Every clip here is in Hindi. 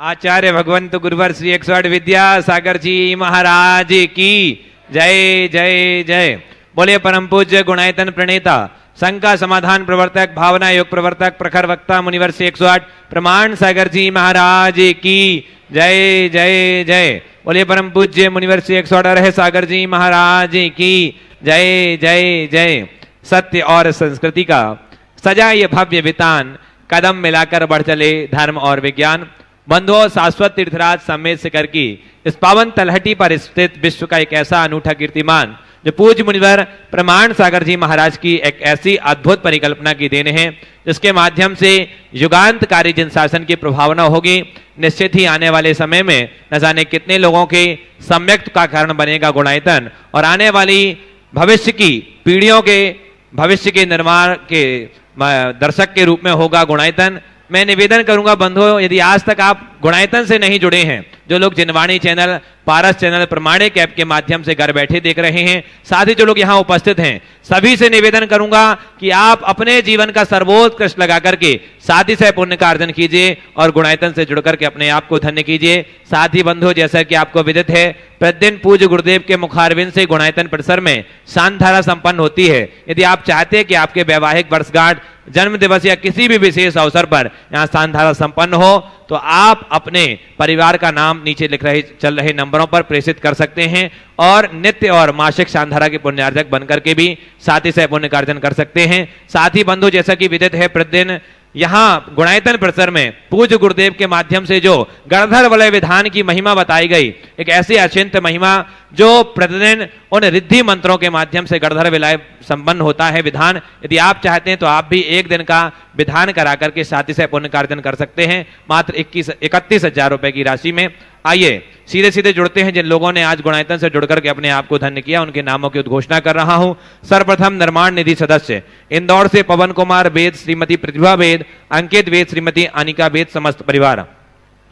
आचार्य भगवंत गुरुवर श्री 108 विद्यासागर जी महाराज की जय जय जय। बोले परम पूज्य गुणायतन प्रणेता शंका समाधान प्रवर्तक भावना योग प्रवर्तक प्रखर वक्ता मुनिवर श्री 108 प्रमाण सागर जी महाराज की जय जय जय। बोले परम पूज्य मुनिवर श्री 108 रहे सागर जी महाराज की जय जय जय। सत्य और संस्कृति का सजा ये भव्य वितान, कदम मिलाकर बढ़ चले धर्म और विज्ञान। बंधुओं, शाश्वत तीर्थराज समेत शिखर की इस पावन तलहटी पर स्थित विश्व का एक ऐसा अनूठा कीर्तिमान जो पूज्य मुनिवर प्रमाण सागर जी महाराज की एक ऐसी अद्भुत परिकल्पना की देन है, जिसके माध्यम से युगांतकारी जिन शासन की प्रभावना होगी, निश्चित ही आने वाले समय में न जाने कितने लोगों के सम्यक्त का कारण बनेगा गुणायतन, और आने वाली भविष्य की पीढ़ियों के भविष्य के निर्माण के दर्शक के रूप में होगा गुणायतन। मैं निवेदन करूंगा बंधुओं, यदि आज तक आप गुणायतन से नहीं जुड़े हैं, जो लोग जिनवाणी चैनल, पारस चैनल, प्रमाणिक ऐप के माध्यम से घर बैठे देख रहे हैं, साथ ही जो लोग यहाँ उपस्थित हैं, सभी से निवेदन करूंगा कि आप अपने जीवन का सर्वोत्कृष्ट लगा करके साथ ही से पुण्य का अर्जन कीजिए और गुणायतन से जुड़ करके अपने आप को धन्य कीजिए। साथ ही बंधुओं, जैसा कि आपको विदित है, प्रतिदिन पूज्य गुरुदेव के मुखारविंद से गुणायतन परिसर में शांतधारा संपन्न होती है। यदि आप चाहते हैं कि आपके वैवाहिक वर्षगांठ, जन्म दिवस या किसी भी विशेष अवसर पर यहाँ शांतधारा संपन्न हो, तो आप अपने परिवार का नाम नीचे लिख रहे चल रहे नंबरों पर प्रेषित कर सकते हैं और नित्य और मासिक शांतधारा के पुण्यार्जक बनकर के भी साथ ही से पुण्य कार्जन कर सकते हैं। साथ ही बंधु, जैसा कि विदित है, प्रतिदिन यहाँ गुणायतन परिसर में पूज्य गुरुदेव के माध्यम से जो गणधर वलय विधान की महिमा बताई गई, एक ऐसी अचिंत्य महिमा जो प्रतिदिन उन रिद्धि मंत्रों के माध्यम से गणधर विलय संपन्न होता है विधान। यदि आप चाहते हैं तो आप भी एक दिन का विधान करा करके साथ ही से पुण्य कार्जन कर सकते हैं, मात्र 31,000 रुपए की राशि में। आइए सीधे सीधे जुड़ते हैं जिन लोगों ने आज गुणायतन से जुड़कर के अपने आप को धन्य किया, उनके नामों की उद्घोषणा कर रहा हूं। सर्वप्रथम निर्माण निधि सदस्य इंदौर से पवन कुमार वेद, श्रीमती प्रतिभा वेद, अंकित वेद, श्रीमती अनिका वेद, समस्त परिवार।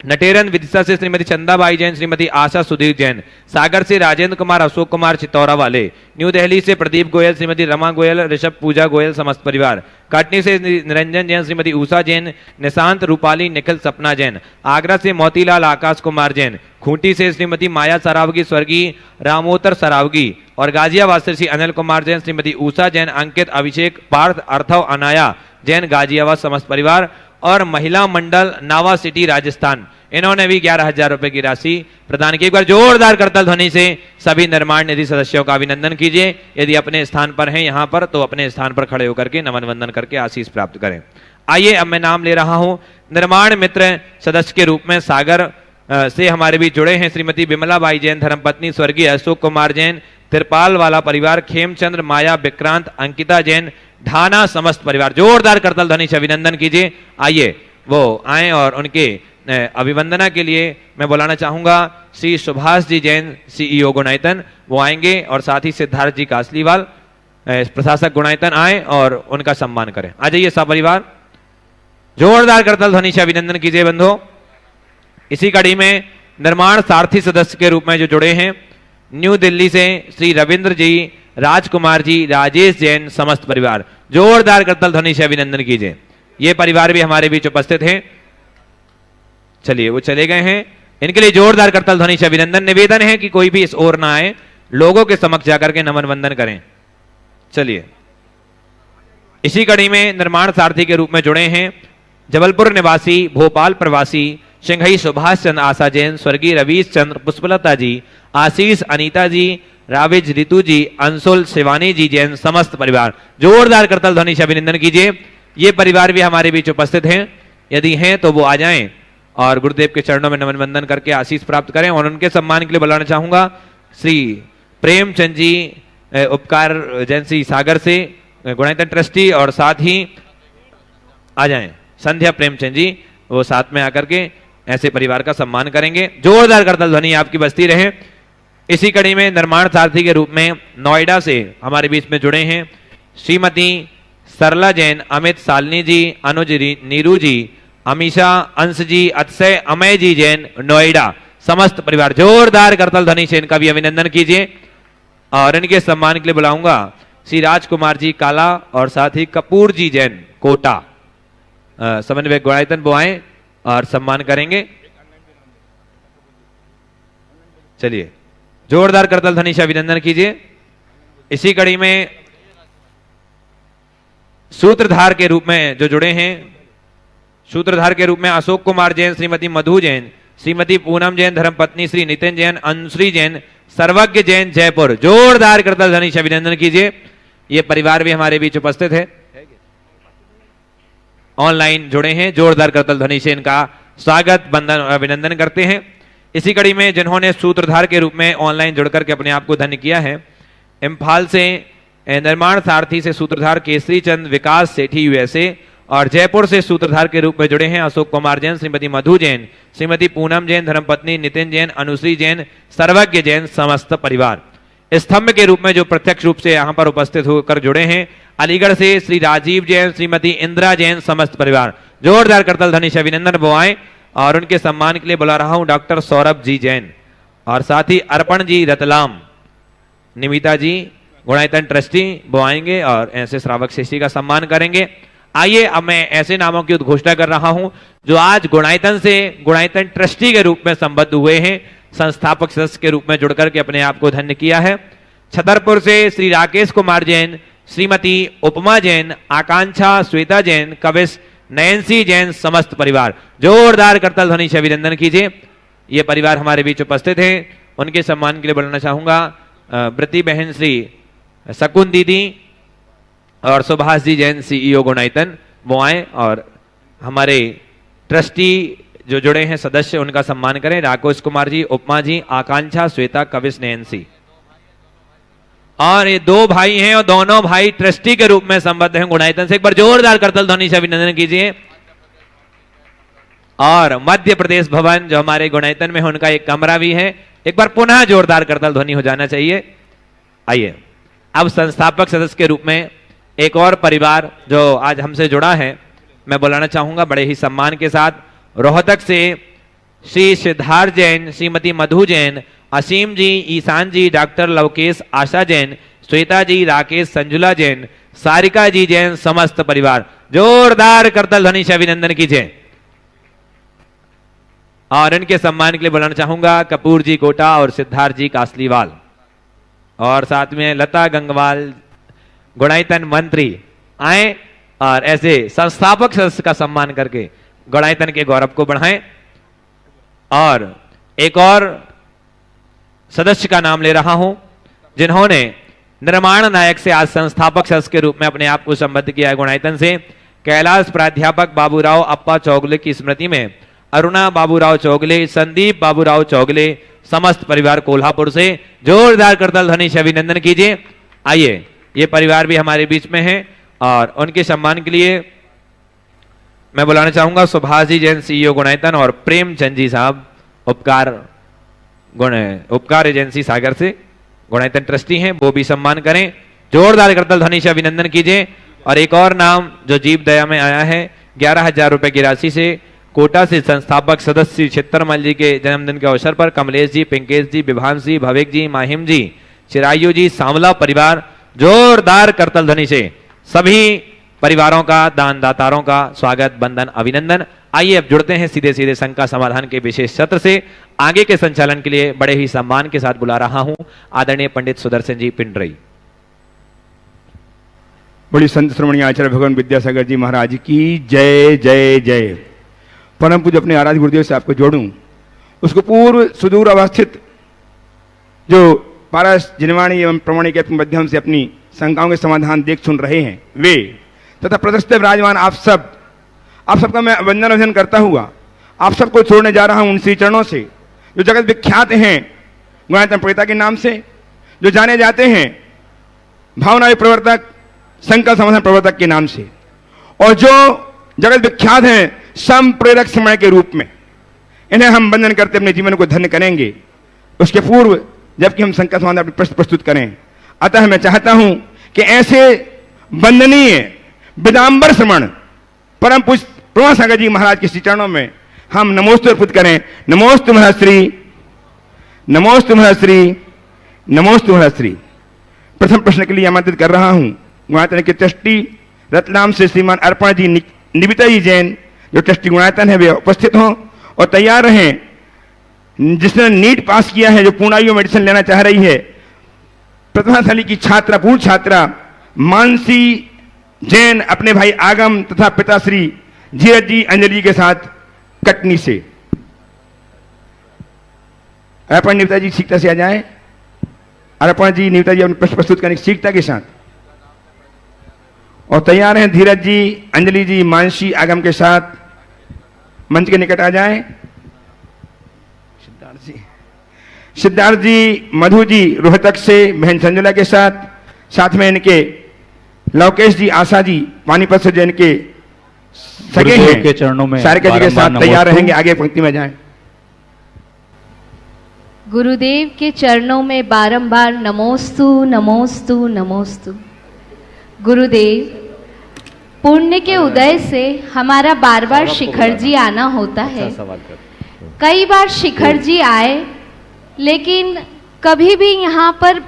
नटेरन विदिशा से श्रीमती चंदाबाई जैन, श्रीमती आशा सुधीर जैन। सागर से राजेंद्र कुमार, अशोक कुमार चितौरा वाले। न्यू दिल्ली से प्रदीप गोयल, श्रीमती रमा गोयल, ऋषभ पूजा गोयल, समस्त परिवार। कटनी से निरंजन जैन, श्रीमती उषा जैन, निशांत रूपाली, निखिल सपना जैन। आगरा से मोतीलाल आकाश कुमार जैन। खूंटी से श्रीमती माया सरावगी, स्वर्गीय रामोतर सरावगी। और गाजियाबाद से श्री अनिल कुमार जैन, श्रीमती उषा जैन, अंकित, अभिषेक, पार्थ, अर्थव, अनाया जैन, गाजियाबाद, समस्त परिवार। और महिला मंडल नावा सिटी राजस्थान, इन्होंने भी 11,000 रुपए की राशि प्रदान की। एक बार जोरदार करताल ध्वनि से सभी निर्माण निधि सदस्यों का अभिनंदन कीजिए। यदि अपने स्थान पर हैं यहाँ पर, तो अपने स्थान पर खड़े होकर के नमन वंदन करके आशीष प्राप्त करें। आइए, अब मैं नाम ले रहा हूं निर्माण मित्र सदस्य के रूप में सागर से हमारे भी जुड़े हैं श्रीमती विमला बाई जैन, धर्मपत्नी स्वर्गीय अशोक कुमार जैन, तिरपाल वाला परिवार, खेमचंद्र, माया, विक्रांत, अंकिता जैन, ढाना, समस्त परिवार। जोरदार करताल ध्वनि से अभिनंदन कीजिए। आइए वो आए और उनके अभिवंदना के लिए मैं बुलाना चाहूंगा श्री सुभाष जी जैन, सीईओ गुणायतन, वो आएंगे। और साथ ही सिद्धार्थ जी कासलीवाल, प्रशासक गुणायतन, आए और उनका सम्मान करें। आ जाइए सब परिवार, जोरदार करताल ध्वनि से अभिनंदन कीजिए बंधुओं। इसी कड़ी में निर्माण सारथी सदस्य के रूप में जो जुड़े हैं, न्यू दिल्ली से श्री रविंद्र जी, राजकुमार जी, राजेश जैन, समस्त परिवार। जोरदार करताल ध्वनि से अभिनंदन कीजिए। ये परिवार भी हमारे बीच उपस्थित हैं। चलिए, वो चले गए हैं, इनके लिए जोरदार करताल ध्वनि से अभिनंदन। निवेदन है कि कोई भी इस ओर ना आए, लोगों के समक्ष जाकर के नमन वंदन करें। चलिए, इसी कड़ी में निर्माण सारथी के रूप में जुड़े हैं जबलपुर निवासी, भोपाल प्रवासी, सिंघई सुभाष चंद्र आशा जैन, स्वर्गीय रवीश चंद्र, पुष्पलता जी, आशीष, अनीता जी, राविज, रितु जी, अंशुल, शिवानी जी जैन, समस्त परिवार। जोरदार करताल ध्वनि से अभिनंदन कीजिए। ये परिवार भी हमारे बीच उपस्थित हैं, यदि हैं तो वो आ जाएं और गुरुदेव के चरणों में नमन वंदन करके आशीष प्राप्त करें। और उनके सम्मान के लिए बुलाना चाहूंगा श्री प्रेमचंद जी, उपकार एजेंसी सागर से गुणायतन ट्रस्टी, और साथ ही आ जाएं संध्या प्रेमचंद जी, वो साथ में आकर के ऐसे परिवार का सम्मान करेंगे। जोरदार करताल ध्वनि आपकी बजती रहे। इसी कड़ी में निर्माण सारथी के रूप में नोएडा से हमारे बीच में जुड़े हैं श्रीमती सरला जैन, अमित, सालनी जी, अनुज, नीरू जी, अमीशा, अंश जी, अक्षय, अमय जी जैन, नोएडा, समस्त परिवार। जोरदार करताल ध्वनि से इनका भी अभिनंदन कीजिए। और इनके सम्मान के लिए बुलाऊंगा श्री राजकुमार जी काला और साथ ही कपूर जी जैन, कोटा, समन्वय गुणायतन, वो आए और सम्मान करेंगे। चलिए जोरदार करतल ध्वनि से अभिनंदन कीजिए। इसी कड़ी में सूत्रधार के रूप में जो जुड़े हैं, सूत्रधार के रूप में अशोक कुमार जैन, श्रीमती मधु जैन, श्रीमती पूनम जैन, धर्मपत्नी श्री नितिन जैन, अनुश्री जैन, सर्वज्ञ जैन जयपुर। जोरदार करतल ध्वनि से अभिनंदन कीजिए। ये परिवार भी हमारे बीच उपस्थित है, ऑनलाइन जुड़े हैं। जोरदार करतल ध्वनि से इनका स्वागत बंदन और अभिनंदन करते हैं। इसी कड़ी में जिन्होंने सूत्रधार के रूप में ऑनलाइन जुड़कर के अपने आप को धन्य किया है, इम्फाल से निर्माण सारथी से सूत्रधार केसरी चंद विकास सेठी यूएसए, और जयपुर से सूत्रधार के रूप में जुड़े हैं अशोक कुमार जैन, श्रीमती मधु जैन, श्रीमती पूनम जैन, धर्मपत्नी नितिन जैन, अनुश्री जैन, सर्वज्ञ जैन, समस्त परिवार। स्तंभ के रूप में जो प्रत्यक्ष रूप से यहाँ पर उपस्थित होकर जुड़े हैं, अलीगढ़ से श्री राजीव जैन, श्रीमती इंदिरा जैन, समस्त परिवार। जोरदार करतल ध्वनि से अभिनंदन बुआएं। और उनके सम्मान के लिए बुला रहा हूं डॉक्टर सौरभ जी जैन, और साथ ही अर्पण जी रतलाम, निमिता जी गुणायतन ट्रस्टी वो आएंगे और ऐसे श्रावक शिष्य का सम्मान करेंगे। आइए अब मैं ऐसे नामों की उद्घोषणा कर रहा हूं जो आज गुणायतन से गुणायतन ट्रस्टी के रूप में संबद्ध हुए हैं, संस्थापक सदस्य के रूप में जुड़कर के अपने आप को धन्य किया है। छतरपुर से श्री राकेश कुमार जैन, श्रीमती उपमा जैन, आकांक्षा श्वेता जैन, कविश नयनसी जैन, समस्त परिवार। जोरदार करतल ध्वनि से अभिनंदन कीजिए। ये परिवार हमारे बीच उपस्थित है, उनके सम्मान के लिए बुलाना चाहूंगा ब्रति बहन श्री शकुन दीदी और सुभाष जी जैन, सीईओ गुणायतन वो आए और हमारे ट्रस्टी जो जुड़े हैं सदस्य उनका सम्मान करें। राकेश कुमार जी, उपमा जी, आकांक्षा श्वेता, कविश नयनसी। और ये दो भाई हैं और दोनों भाई ट्रस्टी के रूप में संबद्ध हैं गुणायतन से। एक बार जोरदार करतल ध्वनि से अभिनंदन कीजिए। और मध्य प्रदेश भवन जो हमारे गुणायतन में है उनका एक कमरा भी है, एक बार पुनः जोरदार करतल ध्वनि हो जाना चाहिए। आइए अब संस्थापक सदस्य के रूप में एक और परिवार जो आज हमसे जुड़ा है मैं बुलाना चाहूंगा बड़े ही सम्मान के साथ। रोहतक से श्री सिद्धार्थ जैन, श्रीमती मधु जैन, असीम जी, ईशान जी, डॉक्टर लवकेश आशा जैन, श्वेता जी, राकेश संजुला जैन, सारिका जी जैन, समस्त परिवार। जोरदार करतल ध्वनि से अभिनंदन कीजिए। और इनके सम्मान के लिए बुलाना चाहूंगा कपूर जी कोटा और सिद्धार्थ जी कासलीवाल, और साथ में लता गंगवाल गुणायतन मंत्री आए और ऐसे संस्थापक सदस्य का सम्मान करके गुणायतन के गौरव को बढ़ाएं। और एक और सदस्य का नाम ले रहा हूं जिन्होंने निर्माण नायक से आज संस्थापक सदस्य के रूप में अपने आप को संबद्ध किया है गुणायतन से। कैलाश प्राध्यापक बाबूराव अप्पा चौगले की स्मृति में अरुणा बाबूराव चौगले, संदीप बाबूराव चौगले, समस्त परिवार कोल्हापुर से। जोरदार करतल ध्वनि से अभिनंदन कीजिए। आइए ये परिवार भी हमारे बीच में है और उनके सम्मान के लिए मैं बुलाना चाहूंगा सुभाष जी जैन, सीईओ गुणायतन, और प्रेमचंद जी साहब उपकार एजेंसी सागर से गुणायतन ट्रस्टी हैं, वो भी सम्मान करें। जोरदार करतल ध्वनि से अभिनंदन कीजिए। और एक और नाम जो जीव दया में आया है 11,000 रुपए की राशि से कोटा से संस्थापक सदस्य चित्तरमल जी के जन्मदिन के अवसर पर कमलेश जी, पिंकेश जी, विभांश जी, भवेक जी, माहिम जी, चिरायु जी, सांवला परिवार। जोरदार करतल ध्वनि से सभी परिवारों का, दानदातारों का स्वागत, बंदन, अभिनंदन। आइए अब जुड़ते हैं सीधे सीधे संघ का समाधान के विशेष सत्र से। आगे के संचालन के लिए बड़े ही सम्मान के साथ बुला रहा हूं आदरणीय पंडित सुदर्शन जी पिंडरई। बड़ी संत श्रोमणी आचार्य भगवान विद्यासागर जी महाराज की जय जय जय। परम पूज्य अपने आराध्य गुरुदेव से आपको जोड़ूं, उसको पूर्व सुदूर अवस्थित जो पारस जिनवाणी एवं प्रमाणी के माध्यम से अपनी शंकाओं के समाधान देख सुन रहे हैं वे, तथा प्रदर्शित विराजमान आप सबका मैं वंदन करता हुआ आप सबको छोड़ने जा रहा हूं उन श्री चरणों से जो जगत विख्यात हैं गुणायतन प्रणेता के नाम से, जो जाने जाते हैं भावना प्रवर्तक, संकल्प समाधान प्रवर्तक के नाम से, और जो जगत विख्यात हैं संप्रेरक समय के रूप में। इन्हें हम वंदन करते अपने जीवन को धन्य करेंगे। उसके पूर्व जबकि हम संकल्प समाधान अपने प्रश्न प्रस्तुत करें, अतः मैं चाहता हूं कि ऐसे वंदनीय विदांबर श्रमण परम पूज्य प्रमासागर जी महाराज के श्री चरणों में हम नमोस्तु अर्पित करें। नमोस्तु महश्री, नमोस्तु महश्री, नमोस्तु महश्री। प्रथम प्रश्न के लिए आमंत्रित कर रहा हूं गुणायतन के ट्रस्टी रतलाम से श्रीमान अर्पण जी, निविता जी जैन जो ट्रस्टी गुणायतन है वे उपस्थित हों और तैयार रहें जिसने नीट पास किया है, जो पूर्णायु मेडिसिन लेना चाह रही है, प्रतिभाशाली की छात्रा, पूर्ण छात्रा मानसी जैन अपने भाई आगम तथा पिताश्री धीरज जी अंजलि के साथ कटनी से। अर्पण निविता जी सीखता से आ जाए। अर्पण जी, निविता जी अपने प्रश्न प्रस्तुत करने की सीखता के साथ और तैयार हैं। धीरज जी, अंजलि जी, मानसी आगम के साथ मंच के निकट आ जाएं। सिद्धार्थ जी, मधु जी रोहतक से बहन संजुला के साथ में इनके लवकेश जी, आशा जी पानीपत से, जो इनके सगे हैं, के चरणों में सारिका जी के साथ तैयार रहेंगे, आगे पंक्ति में जाएं। गुरुदेव के चरणों में बारंबार नमोस्तु नमोस्तु नमोस्तु। गुरुदेव, पुण्य के उदय से हमारा बार बार शिखर जी आना होता है। कई बार शिखर जी आए, लेकिन कभी भी यहाँ पर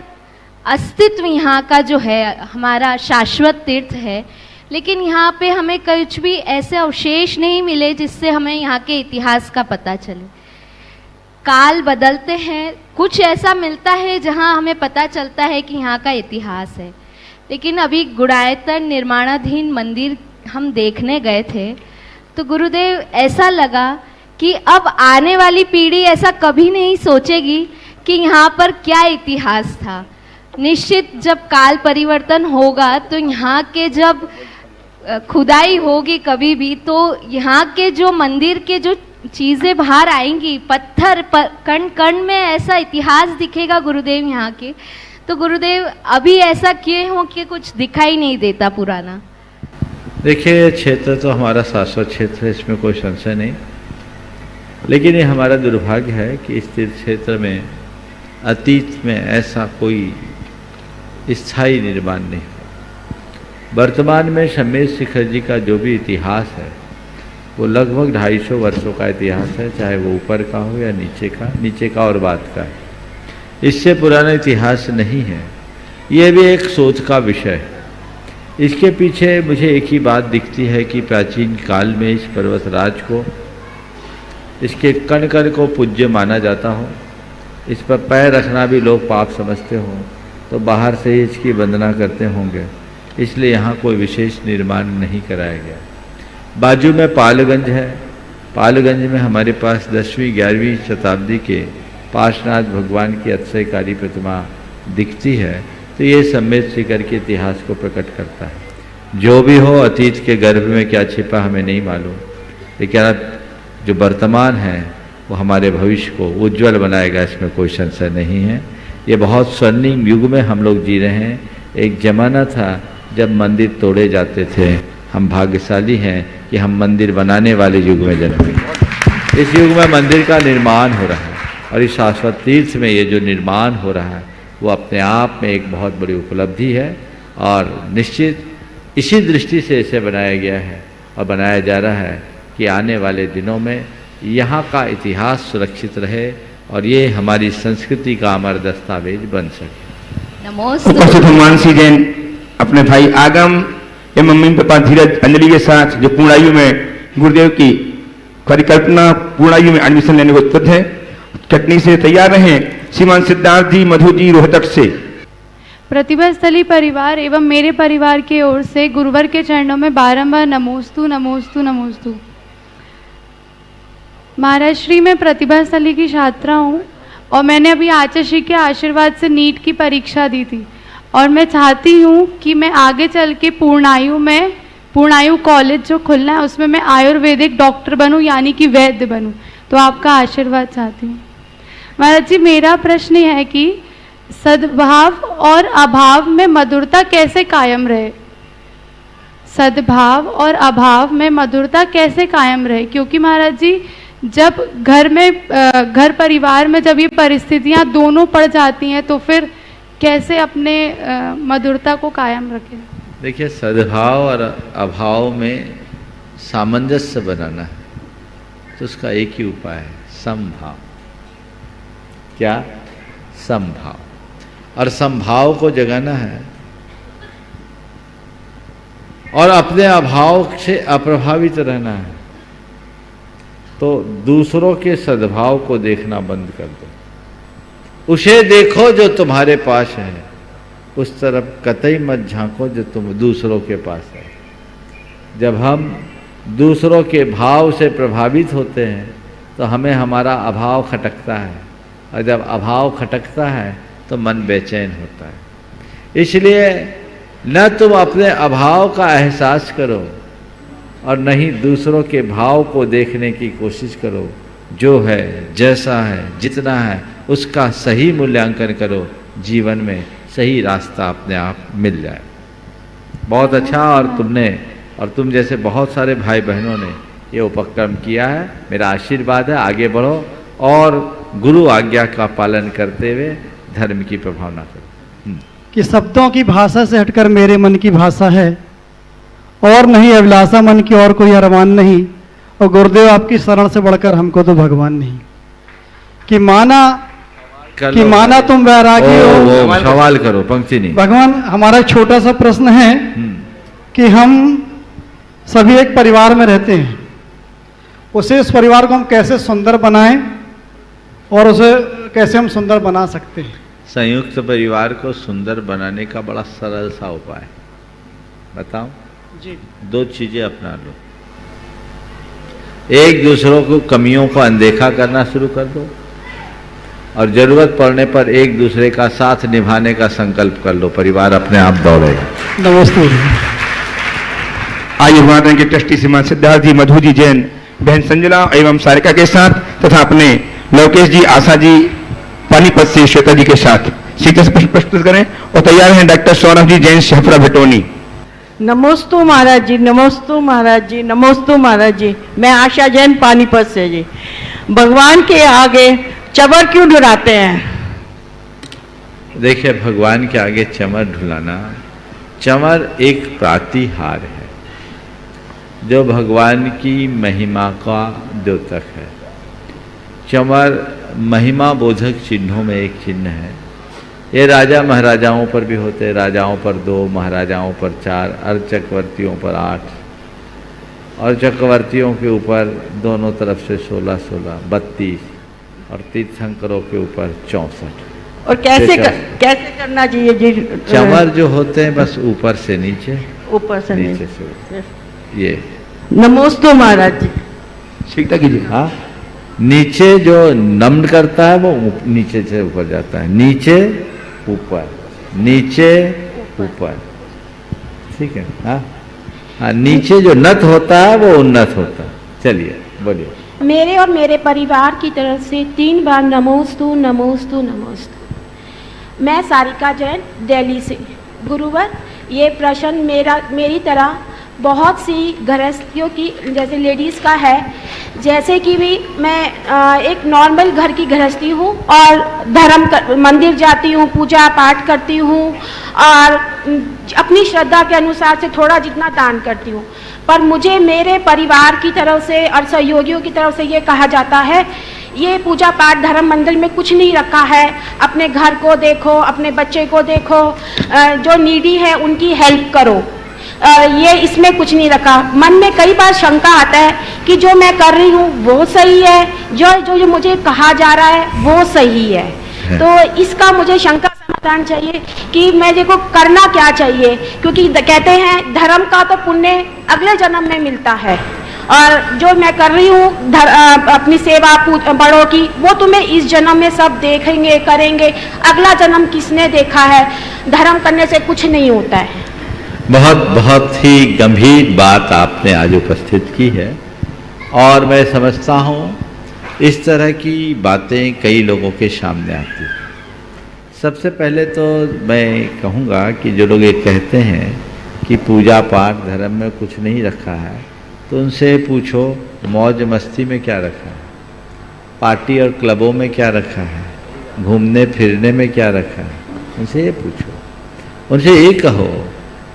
अस्तित्व, यहाँ का जो है हमारा शाश्वत तीर्थ है, लेकिन यहाँ पे हमें कुछ भी ऐसे अवशेष नहीं मिले जिससे हमें यहाँ के इतिहास का पता चले। काल बदलते हैं, कुछ ऐसा मिलता है जहाँ हमें पता चलता है कि यहाँ का इतिहास है। लेकिन अभी गुणायतन निर्माणाधीन मंदिर हम देखने गए थे, तो गुरुदेव ऐसा लगा कि अब आने वाली पीढ़ी ऐसा कभी नहीं सोचेगी कि यहाँ पर क्या इतिहास था। निश्चित जब काल परिवर्तन होगा, तो यहाँ के जब खुदाई होगी कभी भी, तो यहाँ के जो मंदिर के जो चीज़ें बाहर आएंगी, पत्थर कण कण में ऐसा इतिहास दिखेगा गुरुदेव यहाँ के। तो गुरुदेव अभी ऐसा किए हो कि कुछ दिखाई नहीं देता पुराना। देखिए, क्षेत्र तो हमारा शाश्वत क्षेत्र है, इसमें कोई संशय नहीं, लेकिन ये हमारा दुर्भाग्य है कि इस तीर्थ क्षेत्र में अतीत में ऐसा कोई स्थायी निर्माण नहीं हुआ। वर्तमान में शमेश शिखर जी का जो भी इतिहास है वो लगभग 250 वर्षों का इतिहास है, चाहे वो ऊपर का हो या नीचे का और बाद का है। इससे पुराना इतिहास नहीं है। ये भी एक सोच का विषय है। इसके पीछे मुझे एक ही बात दिखती है कि प्राचीन काल में इस पर्वतराज को, इसके कण कण को पूज्य माना जाता हो, इस पर पैर रखना भी लोग पाप समझते हों, तो बाहर से ही इसकी वंदना करते होंगे, इसलिए यहाँ कोई विशेष निर्माण नहीं कराया गया। बाजू में पालगंज है। पालगंज में हमारे पास 10वीं 11वीं शताब्दी के पार्श्वनाथ भगवान की अतिशयकारी प्रतिमा दिखती है, तो ये सम्मेद शिखर के इतिहास को प्रकट करता है। जो भी हो, अतीत के गर्भ में क्या छिपा हमें नहीं मालूम, लेकिन अब जो वर्तमान है वो हमारे भविष्य को उज्जवल बनाएगा, इसमें कोई संशय नहीं है। ये बहुत स्वर्णिम युग में हम लोग जी रहे हैं। एक जमाना था जब मंदिर तोड़े जाते थे। हम भाग्यशाली हैं कि हम मंदिर बनाने वाले युग में जन्मे। इस युग में मंदिर का निर्माण हो रहा है, और इस शाश्वत तीर्थ में ये जो निर्माण हो रहा है वो अपने आप में एक बहुत बड़ी उपलब्धि है, और निश्चित इसी दृष्टि से इसे बनाया गया है और बनाया जा रहा है कि आने वाले दिनों में यहाँ का इतिहास सुरक्षित रहे और ये हमारी संस्कृति का अमर दस्तावेज बन सके। उपस्थित मानसी जैन अपने भाई आगम या मम्मी पापा धीरज अंजलि के साथ, जो पूर्णायु में गुरुदेव की परिकल्पना पूर्णायु में एडमिशन लेने को उत्सुक है, कटनी से तैयार रहे। श्रीमान सिद्धार्थ जी, मधु जी रोहतक से। प्रतिभा स्थली परिवार एवं मेरे परिवार की ओर से गुरुवर के चरणों में बारंबार नमोस्तु नमोस्तु नमोस्तु। महाराज श्री, मैं प्रतिभा स्थली की छात्रा हूँ और मैंने अभी आचार्य श्री के आशीर्वाद से नीट की परीक्षा दी थी, और मैं चाहती हूँ कि मैं आगे चल के पूर्णायु कॉलेज जो खुलना है उसमें मैं आयुर्वेदिक डॉक्टर बनूँ, यानी कि वैद्य बनूँ। तो आपका आशीर्वाद चाहती हूँ। महाराज जी, मेरा प्रश्न है कि सद्भाव और अभाव में मधुरता कैसे कायम रहे? सद्भाव और अभाव में मधुरता कैसे कायम रहे? क्योंकि महाराज जी, जब घर परिवार में जब ये परिस्थितियां दोनों पड़ जाती हैं, तो फिर कैसे अपने मधुरता को कायम रखें? देखिए, सद्भाव और अभाव में सामंजस्य बनाना है, तो उसका एक ही उपाय है, समभाव। क्या? समभाव। और समभाव को जगाना है और अपने अभाव से अप्रभावित रहना है। तो दूसरों के सद्भाव को देखना बंद कर दो। उसे देखो जो तुम्हारे पास है, उस तरफ कतई मत झांको जो तुम दूसरों के पास है। जब हम दूसरों के भाव से प्रभावित होते हैं तो हमें हमारा अभाव खटकता है, और जब अभाव खटकता है तो मन बेचैन होता है। इसलिए न तुम अपने अभाव का एहसास करो और न ही दूसरों के भाव को देखने की कोशिश करो। जो है, जैसा है, जितना है, उसका सही मूल्यांकन करो, जीवन में सही रास्ता अपने आप मिल जाए। बहुत अच्छा। और तुम जैसे बहुत सारे भाई बहनों ने ये उपक्रम किया है। मेरा आशीर्वाद है, आगे बढ़ो और गुरु आज्ञा का पालन करते हुए धर्म की प्रभावना करो। कि शब्दों की भाषा से हटकर मेरे मन की भाषा है, और नहीं अभिलाषा मन की और कोई अरमान नहीं, और गुरुदेव आपकी शरण से बढ़कर हमको तो भगवान नहीं। कि माना तुम वैरागी हो। सवाल करो, पंक्ति नहीं। भगवान, हमारा एक छोटा सा प्रश्न है कि हम सभी एक परिवार में रहते हैं, उसे इस परिवार को हम कैसे सुंदर बनाएं और उसे कैसे हम सुंदर बना सकते हैं? संयुक्त परिवार को सुंदर बनाने का बड़ा सरल सा उपाय बताओ जी। 2 चीजें अपना लो। एक दूसरों को कमियों को अनदेखा करना शुरू कर दो, और जरूरत पड़ने पर एक दूसरे का साथ निभाने का संकल्प कर लो। परिवार अपने आप दौड़ेगा। नमस्ते। आइए गुरुनानक के ट्रस्टी श्रीमान सिद्धार्थ जी, मधु जी जैन, बहन संजना एवं सारिका के साथ, तथा अपने लोकेश जी, आशा जी पानीपत से श्वेता जी के साथ सीधे से प्रस्तुत करें। और तैयार हैं डॉक्टर सौरभ जी जैन, शहपुरा भिटोनी। नमोस्तु महाराज जी, नमोस्तु महाराज जी, नमोस्तु महाराज जी। मैं आशा जैन पानीपत से जी। भगवान के आगे चबर क्यों ढुलाते हैं? देखिए, भगवान के आगे चमर ढुलाना, चमर एक प्रातिहार है जो भगवान की महिमा का द्योतक है। चमर महिमा बोधक चिन्हों में एक चिन्ह है। ये राजा महाराजाओं पर भी होते हैं। राजाओं पर 2, महाराजाओं पर 4, अर्चकवर्तियों पर 8, और चक्रवर्तियों के ऊपर दोनों तरफ से 16-16, 32, और तीर्थंकरों के ऊपर 64। और कैसे करना चाहिए जी? चमर जो होते हैं बस ऊपर से नीचे, ऊपर से नीचे से ऊपर। ये नमोस्तु महाराज जी। सीखता कीजिए। हाँ, नीचे जो नमन करता है वो नीचे से ऊपर जाता है, नीचे ऊपर, नीचे ऊपर। ठीक है। हाँ हाँ, नीचे जो नत होता है वो उन्नत होता है। चलिए बोलिए। मेरे और मेरे परिवार की तरफ से 3 बार नमोस्तु नमोस्तु नमोस्तु। मैं सारिका जैन, दिल्ली से। गुरुवर, ये प्रश्न मेरी तरह बहुत सी गृहस्थियों की, जैसे लेडीज़ का है। जैसे कि भी मैं एक नॉर्मल घर की गृहस्थी हूँ और मंदिर जाती हूँ, पूजा पाठ करती हूँ और अपनी श्रद्धा के अनुसार से थोड़ा जितना दान करती हूँ। पर मुझे मेरे परिवार की तरफ से और सहयोगियों की तरफ से ये कहा जाता है, ये पूजा पाठ धर्म मंदिर में कुछ नहीं रखा है, अपने घर को देखो, अपने बच्चे को देखो, जो नीडी है उनकी हेल्प करो, ये इसमें कुछ नहीं रखा। मन में कई बार शंका आता है कि जो मैं कर रही हूँ वो सही है, जो मुझे कहा जा रहा है वो सही है। तो इसका मुझे शंका समाधान चाहिए कि मैं देखो करना क्या चाहिए, क्योंकि कहते हैं धर्म का तो पुण्य अगले जन्म में मिलता है, और जो मैं कर रही हूँ अपनी सेवा बड़ों की, वो तुम्हें इस जन्म में सब देखेंगे करेंगे, अगला जन्म किसने देखा है? धर्म करने से कुछ नहीं होता है। बहुत ही गंभीर बात आपने आज उपस्थित की है, और मैं समझता हूँ इस तरह की बातें कई लोगों के सामने आती हैं। सबसे पहले तो मैं कहूँगा कि जो लोग ये कहते हैं कि पूजा पाठ धर्म में कुछ नहीं रखा है, तो उनसे पूछो मौज मस्ती में क्या रखा है, पार्टी और क्लबों में क्या रखा है, घूमने फिरने में क्या रखा है। उनसे ये पूछो, उनसे ये कहो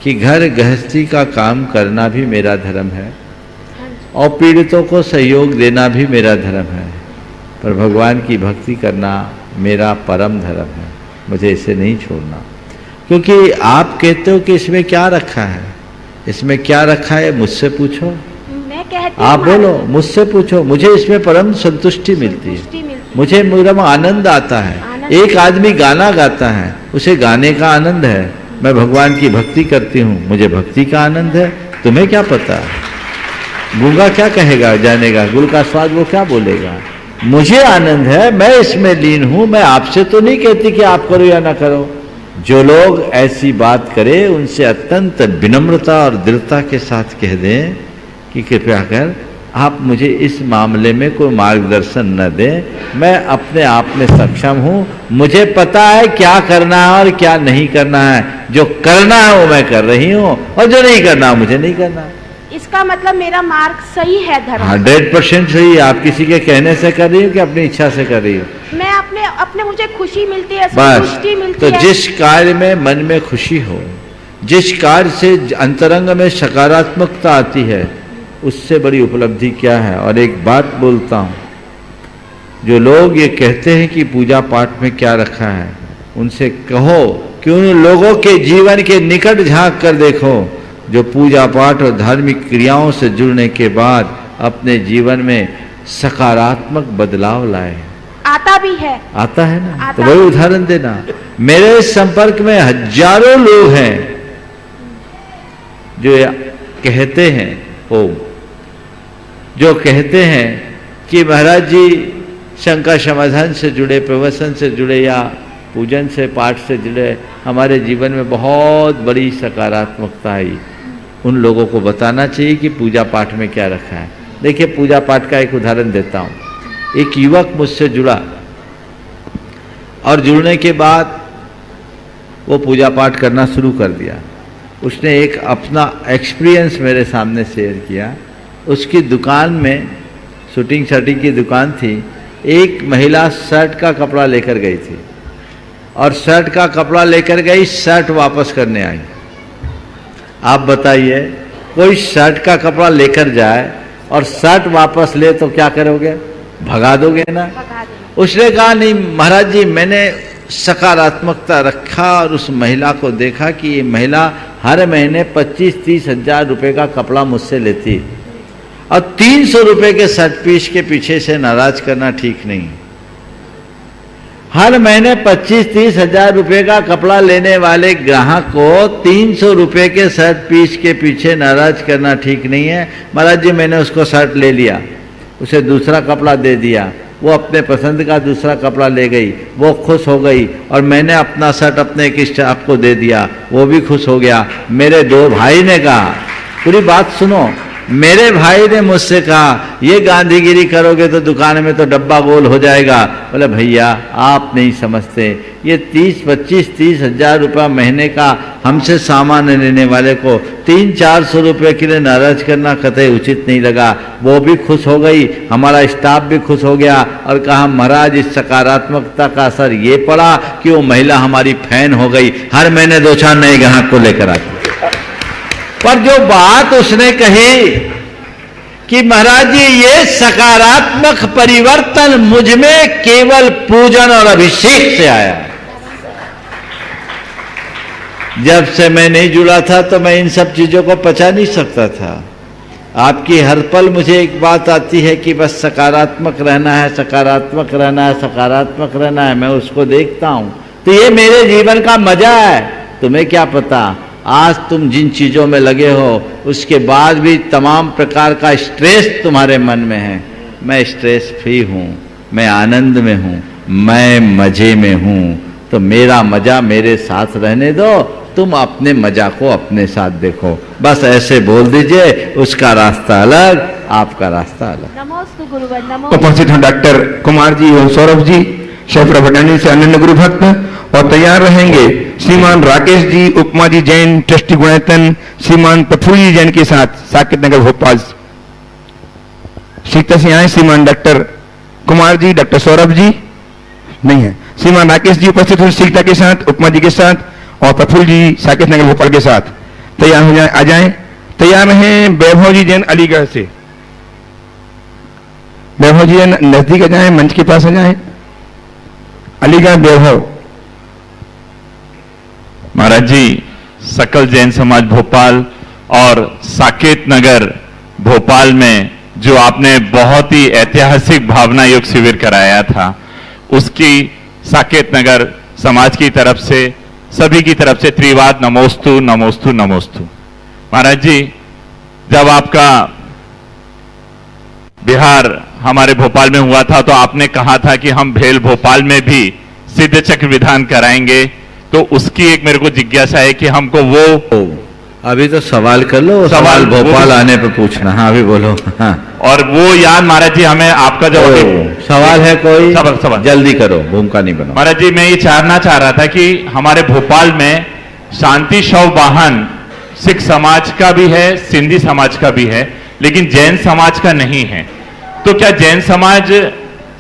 कि घर गृहस्थी का काम करना भी मेरा धर्म है और पीड़ितों को सहयोग देना भी मेरा धर्म है, पर भगवान की भक्ति करना मेरा परम धर्म है, मुझे इसे नहीं छोड़ना। क्योंकि आप कहते हो कि इसमें क्या रखा है, इसमें क्या रखा है, मुझसे पूछो। मैं कहती आप हूँ बोलो, महाराज। मुझसे पूछो, मुझे इसमें परम संतुष्टि मिलती है, संतुष्टि मिलती है। मुझे परम आनंद आता है। आनंद। एक आदमी गाना गाता है, उसे गाने का आनंद है। मैं भगवान की भक्ति करती हूँ, मुझे भक्ति का आनंद है। तुम्हें क्या पता, गूंगा क्या कहेगा, जानेगा गुल का स्वाद वो क्या बोलेगा। मुझे आनंद है, मैं इसमें लीन हूं। मैं आपसे तो नहीं कहती कि आप करो या ना करो। जो लोग ऐसी बात करे उनसे अत्यंत विनम्रता और दृढ़ता के साथ कह दें कि कृपया कर आप मुझे इस मामले में कोई मार्गदर्शन न दें, मैं अपने आप में सक्षम हूं, मुझे पता है क्या करना है और क्या नहीं करना है। जो करना है वो मैं कर रही हूं और जो नहीं करना है मुझे नहीं करना। इसका मतलब मेरा मार्ग सही है धर्म। 100% सही है। आप किसी के कहने से कर रही हो कि अपनी इच्छा से कर रही हो? मैं अपने अपने मुझे खुशी मिलती है, बस। संतुष्टि मिलती तो है। जिस कार्य में मन में खुशी हो, जिस कार्य से अंतरंग में सकारात्मकता आती है, उससे बड़ी उपलब्धि क्या है। और एक बात बोलता हूं, जो लोग ये कहते हैं कि पूजा पाठ में क्या रखा है, उनसे कहो कि उन लोगों के जीवन के निकट झांक कर देखो जो पूजा पाठ और धार्मिक क्रियाओं से जुड़ने के बाद अपने जीवन में सकारात्मक बदलाव लाए। आता भी है। आता है ना? आता तो वही है। उदाहरण देना। मेरे संपर्क में हजारों लोग हैं जो कहते हैं, जो कहते हैं कि महाराज जी शंका समाधान से जुड़े, प्रवचन से जुड़े या पूजन से, पाठ से जुड़े, हमारे जीवन में बहुत बड़ी सकारात्मकता आई। उन लोगों को बताना चाहिए कि पूजा पाठ में क्या रखा है। देखिए, पूजा पाठ का एक उदाहरण देता हूँ। एक युवक मुझसे जुड़ा और जुड़ने के बाद वो पूजा पाठ करना शुरू कर दिया। उसने एक अपना एक्सपीरियंस मेरे सामने शेयर किया। उसकी दुकान में, शूटिंग शर्टिंग की दुकान थी, एक महिला शर्ट का कपड़ा लेकर गई थी और शर्ट का कपड़ा लेकर गई, शर्ट वापस करने आई। आप बताइए, कोई शर्ट का कपड़ा लेकर जाए और शर्ट वापस ले तो क्या करोगे? भगा दोगे ना। उसने कहा नहीं महाराज जी, मैंने सकारात्मकता रखा और उस महिला को देखा कि ये महिला हर महीने 25-30 हजार रुपए का कपड़ा मुझसे लेती और 300 रुपए के शर्ट पीस के पीछे से नाराज करना ठीक नहीं। हर महीने 25-30 हजार रुपए का कपड़ा लेने वाले ग्राहक को 300 रुपए के शर्ट पीस के पीछे नाराज करना ठीक नहीं है। महाराज जी, मैंने उसको शर्ट ले लिया, उसे दूसरा कपड़ा दे दिया, वो अपने पसंद का दूसरा कपड़ा ले गई, वो खुश हो गई और मैंने अपना शर्ट अपने एक स्टाफ को दे दिया, वो भी खुश हो गया। मेरे दो भाई ने कहा, पूरी बात सुनो, मेरे भाई ने मुझसे कहा ये गांधीगिरी करोगे तो दुकान में तो डब्बा गोल हो जाएगा। बोले भैया, आप नहीं समझते, ये 30-25-30 हजार रुपया महीने का हमसे सामान लेने वाले को 300-400 रुपये के लिए नाराज करना कतई उचित नहीं लगा। वो भी खुश हो गई, हमारा स्टाफ भी खुश हो गया और कहा महाराज, इस सकारात्मकता का असर ये पड़ा कि वो महिला हमारी फैन हो गई, हर महीने 2-4 नए ग्राहक को लेकर आती। पर जो बात उसने कही कि महाराज जी, ये सकारात्मक परिवर्तन मुझ में केवल पूजन और अभिषेक से आया। जब से मैं नहीं जुड़ा था तो मैं इन सब चीजों को पचा नहीं सकता था। आपकी हर पल मुझे एक बात आती है कि बस सकारात्मक रहना है, सकारात्मक रहना है, सकारात्मक रहना है। मैं उसको देखता हूं तो ये मेरे जीवन का मजा है। तुम्हें क्या पता, आज तुम जिन चीजों में लगे हो उसके बाद भी तमाम प्रकार का स्ट्रेस तुम्हारे मन में है। मैं स्ट्रेस फ्री हूं, मैं आनंद में हूं, मैं मजे में हूं। तो मेरा मजा मेरे साथ रहने दो, तुम अपने मजा को अपने साथ देखो। बस ऐसे बोल दीजिए, उसका रास्ता अलग, आपका रास्ता अलग। नमोस्तु गुरुवर, नमो। उपस्थित हैं डॉक्टर कुमार जी और सौरभ जी, शेफरा भटानी से अनन्य गुरु भक्त, और तैयार रहेंगे श्रीमान राकेश जी, उपमा जी जैन, ट्रस्टी गुणायतन, श्रीमान प्रफुल्ल जैन के साथ साकेत नगर भोपाल। सीता से आए श्रीमान डॉक्टर कुमार जी, डॉक्टर सौरभ जी नहीं है, श्रीमान राकेश जी उपस्थित हैं सीता के साथ, उपमा जी के साथ और प्रफुल्ल जी साकेत नगर भोपाल के साथ। तैयार हो जाए, आ जाए, तैयार हैं वैभव जी जैन अलीगढ़ से। वैभव जी जैन नजदीक आ जाए, मंच के पास आ जाए। अलीगढ़ वैभव। महाराज जी, सकल जैन समाज भोपाल और साकेत नगर भोपाल में जो आपने बहुत ही ऐतिहासिक भावना योग शिविर कराया था, उसकी साकेत नगर समाज की तरफ से, सभी की तरफ से त्रिवाद नमोस्तु नमोस्तु नमोस्तु। महाराज जी, जब आपका बिहार हमारे भोपाल में हुआ था तो आपने कहा था कि हम भेल भोपाल में भी सिद्ध चक्र विधान कराएंगे, तो उसकी एक मेरे को जिज्ञासा है कि हमको वो अभी तो सवाल कर लो, सवाल भोपाल आने पे पूछना। हाँ अभी बोलो। हाँ और वो याद महाराज जी हमें आपका जो सवाल है कोई सवाल जल्दी करो, भूमिका नहीं बनाओ। महाराज जी मैं ये जानना चाह रहा था कि हमारे भोपाल में शांति शव वाहन सिख समाज का भी है, सिंधी समाज का भी है, लेकिन जैन समाज का नहीं है। तो क्या जैन समाज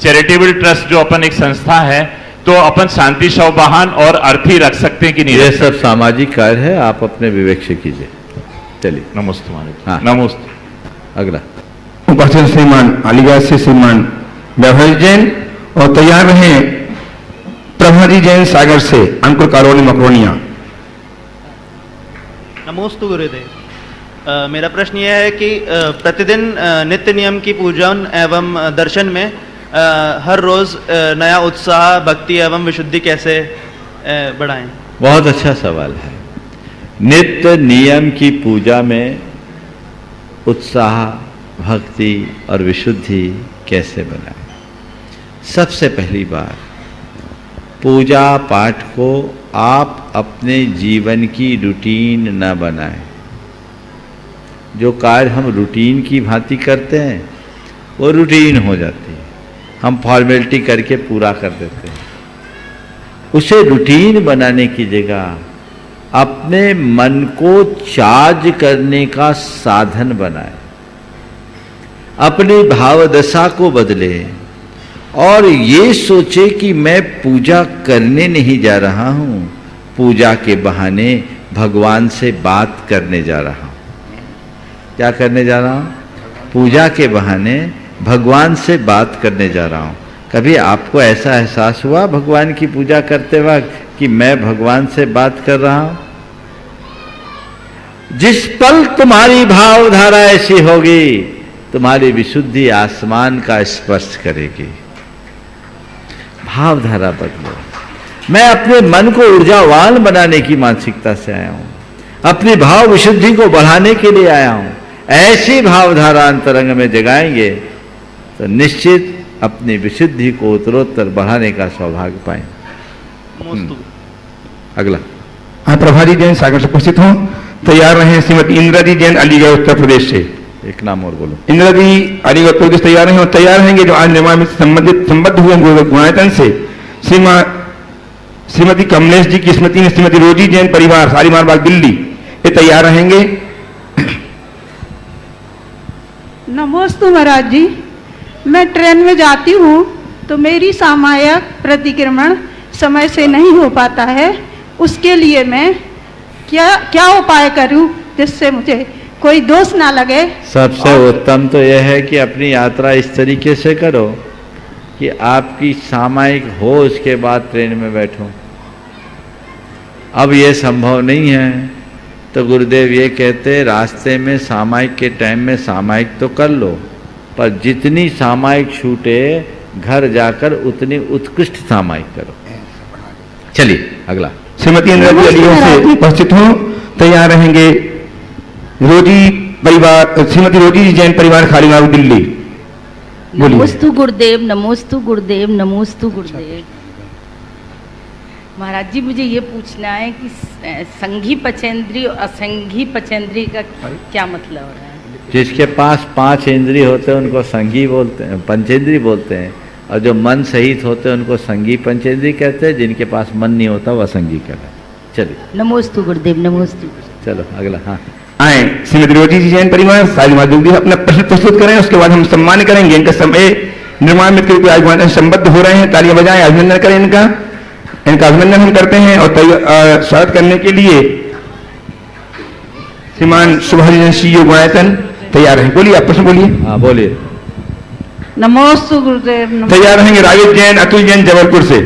चैरिटेबल ट्रस्ट जो अपन एक संस्था है, तो अपन शांति शव वाहन और अर्थी रख सकते हैं कि नहीं? ये सब सामाजिक कार्य है, आप अपने विवेक से कीजिए। चलिए नमस्ते महाराज। हाँ नमस्ते। अगला उपस्थित श्रीमान अलीगढ़ से श्रीमान व्यवहार जैन, और तैयार रहे प्रभाजी जैन सागर से अंकुर कारोनी मकरोनिया। नमोस्तु गुरुदेव। मेरा प्रश्न यह है कि प्रतिदिन नित्य नियम की पूजन एवं दर्शन में हर रोज नया उत्साह, भक्ति एवं विशुद्धि कैसे बढ़ाएं? बहुत अच्छा सवाल है। नित्य नियम की पूजा में उत्साह, भक्ति और विशुद्धि कैसे बनाएं? सबसे पहली बात, पूजा पाठ को आप अपने जीवन की रूटीन न बनाएं। जो कार्य हम रूटीन की भांति करते हैं वो रूटीन हो जाती है, हम फॉर्मेलिटी करके पूरा कर देते हैं। उसे रूटीन बनाने की जगह अपने मन को चार्ज करने का साधन बनाएं, अपनी भावदशा को बदले और ये सोचे कि मैं पूजा करने नहीं जा रहा हूं, पूजा के बहाने भगवान से बात करने जा रहा हूं। क्या करने जा रहा हूं? पूजा के बहाने भगवान से बात करने जा रहा हूं। कभी आपको ऐसा एहसास हुआ भगवान की पूजा करते वक्त कि मैं भगवान से बात कर रहा हूं? जिस पल तुम्हारी भावधारा ऐसी होगी, तुम्हारी विशुद्धि आसमान का स्पर्श करेगी। भावधारा बदलो। मैं अपने मन को ऊर्जावान बनाने की मानसिकता से आया हूं, अपनी भाव विशुद्धि को बढ़ाने के लिए आया हूं। ऐसी भावधारा अंतरंग में जगाएंगे तो निश्चित अपनी विशुद्धि को उत्तरोत्तर बढ़ाने का सौभाग्य पाएंगे। अगला हाँ, प्रभारी जैन सागर से उपस्थित हो, तैयार रहे श्रीमती इंद्राजी जैन अलीगढ़ उत्तर प्रदेश से। एक नाम और बोलो। इंद्राजी अलीगढ़ उत्तर प्रदेश तैयार हैं और तैयार रहेंगे जो आज निर्माण में संबद्ध हुए गुणायतन से श्रीमती कमलेश जी की स्मृति में श्रीमती रोजी जैन परिवार शालीमार बाग दिल्ली, ये तैयार रहेंगे। नमोस्तु महाराज जी। मैं ट्रेन में जाती हूँ तो मेरी सामायिक प्रतिक्रमण समय से नहीं हो पाता है, उसके लिए मैं क्या उपाय करूँ जिससे मुझे कोई दोष ना लगे? सबसे उत्तम तो यह है कि अपनी यात्रा इस तरीके से करो कि आपकी सामायिक हो, उसके बाद ट्रेन में बैठो। अब ये संभव नहीं है तो गुरुदेव ये कहते रास्ते में सामायिक के टाइम में सामायिक तो कर लो, पर जितनी सामायिक छूटे घर जाकर उतनी उत्कृष्ट सामायिक करो। चलिए अगला। श्रीमती इंदिरा जी अलीगढ़ से उपस्थित हो, तैयार रहेंगे रोजी परिवार श्रीमती रोजी जैन परिवार खालीबाग दिल्ली। नमोस्तु गुरुदेव, नमोस्तु गुरुदेव, नमोस्तु गुरुदेव। महाराज जी मुझे ये पूछना है कि संघी पचेंद्री और असंघी पचेंद्री का क्या मतलब है? जिसके पास 5 इंद्रिय होते हैं उनको संघी बोलते हैं, पंचेंद्री बोलते हैं, और जो मन सहित होते हैं उनको संघी पंचेंद्री कहते हैं, जिनके पास मन नहीं होता वह असंघी कहते हैं। चलिए नमोस्तु गुरुदेव, नमोस्तु। चलो अगला। हाँ आए श्रीमती रोजी जी जैन परिवार शालीमार बाग अपना प्रश्न प्रस्तुत करें, उसके बाद हम सम्मान करेंगे। इनका समय निर्माण मित्र के आज संबद्ध हो रहे हैं, तालियां बजाएं, अभिनंदन करें इनका अभिनंदन हम करते हैं। और स्वागत करने के लिए श्रीमान सुभाष सिंह गुणायतन तैयार हैं। बोलिए, आप प्रश्न बोलिए। हाँ बोलिए। नमोस्तु गुरुदेव। तैयार रहेंगे राजेश जैन, अतुल जैन जबलपुर से।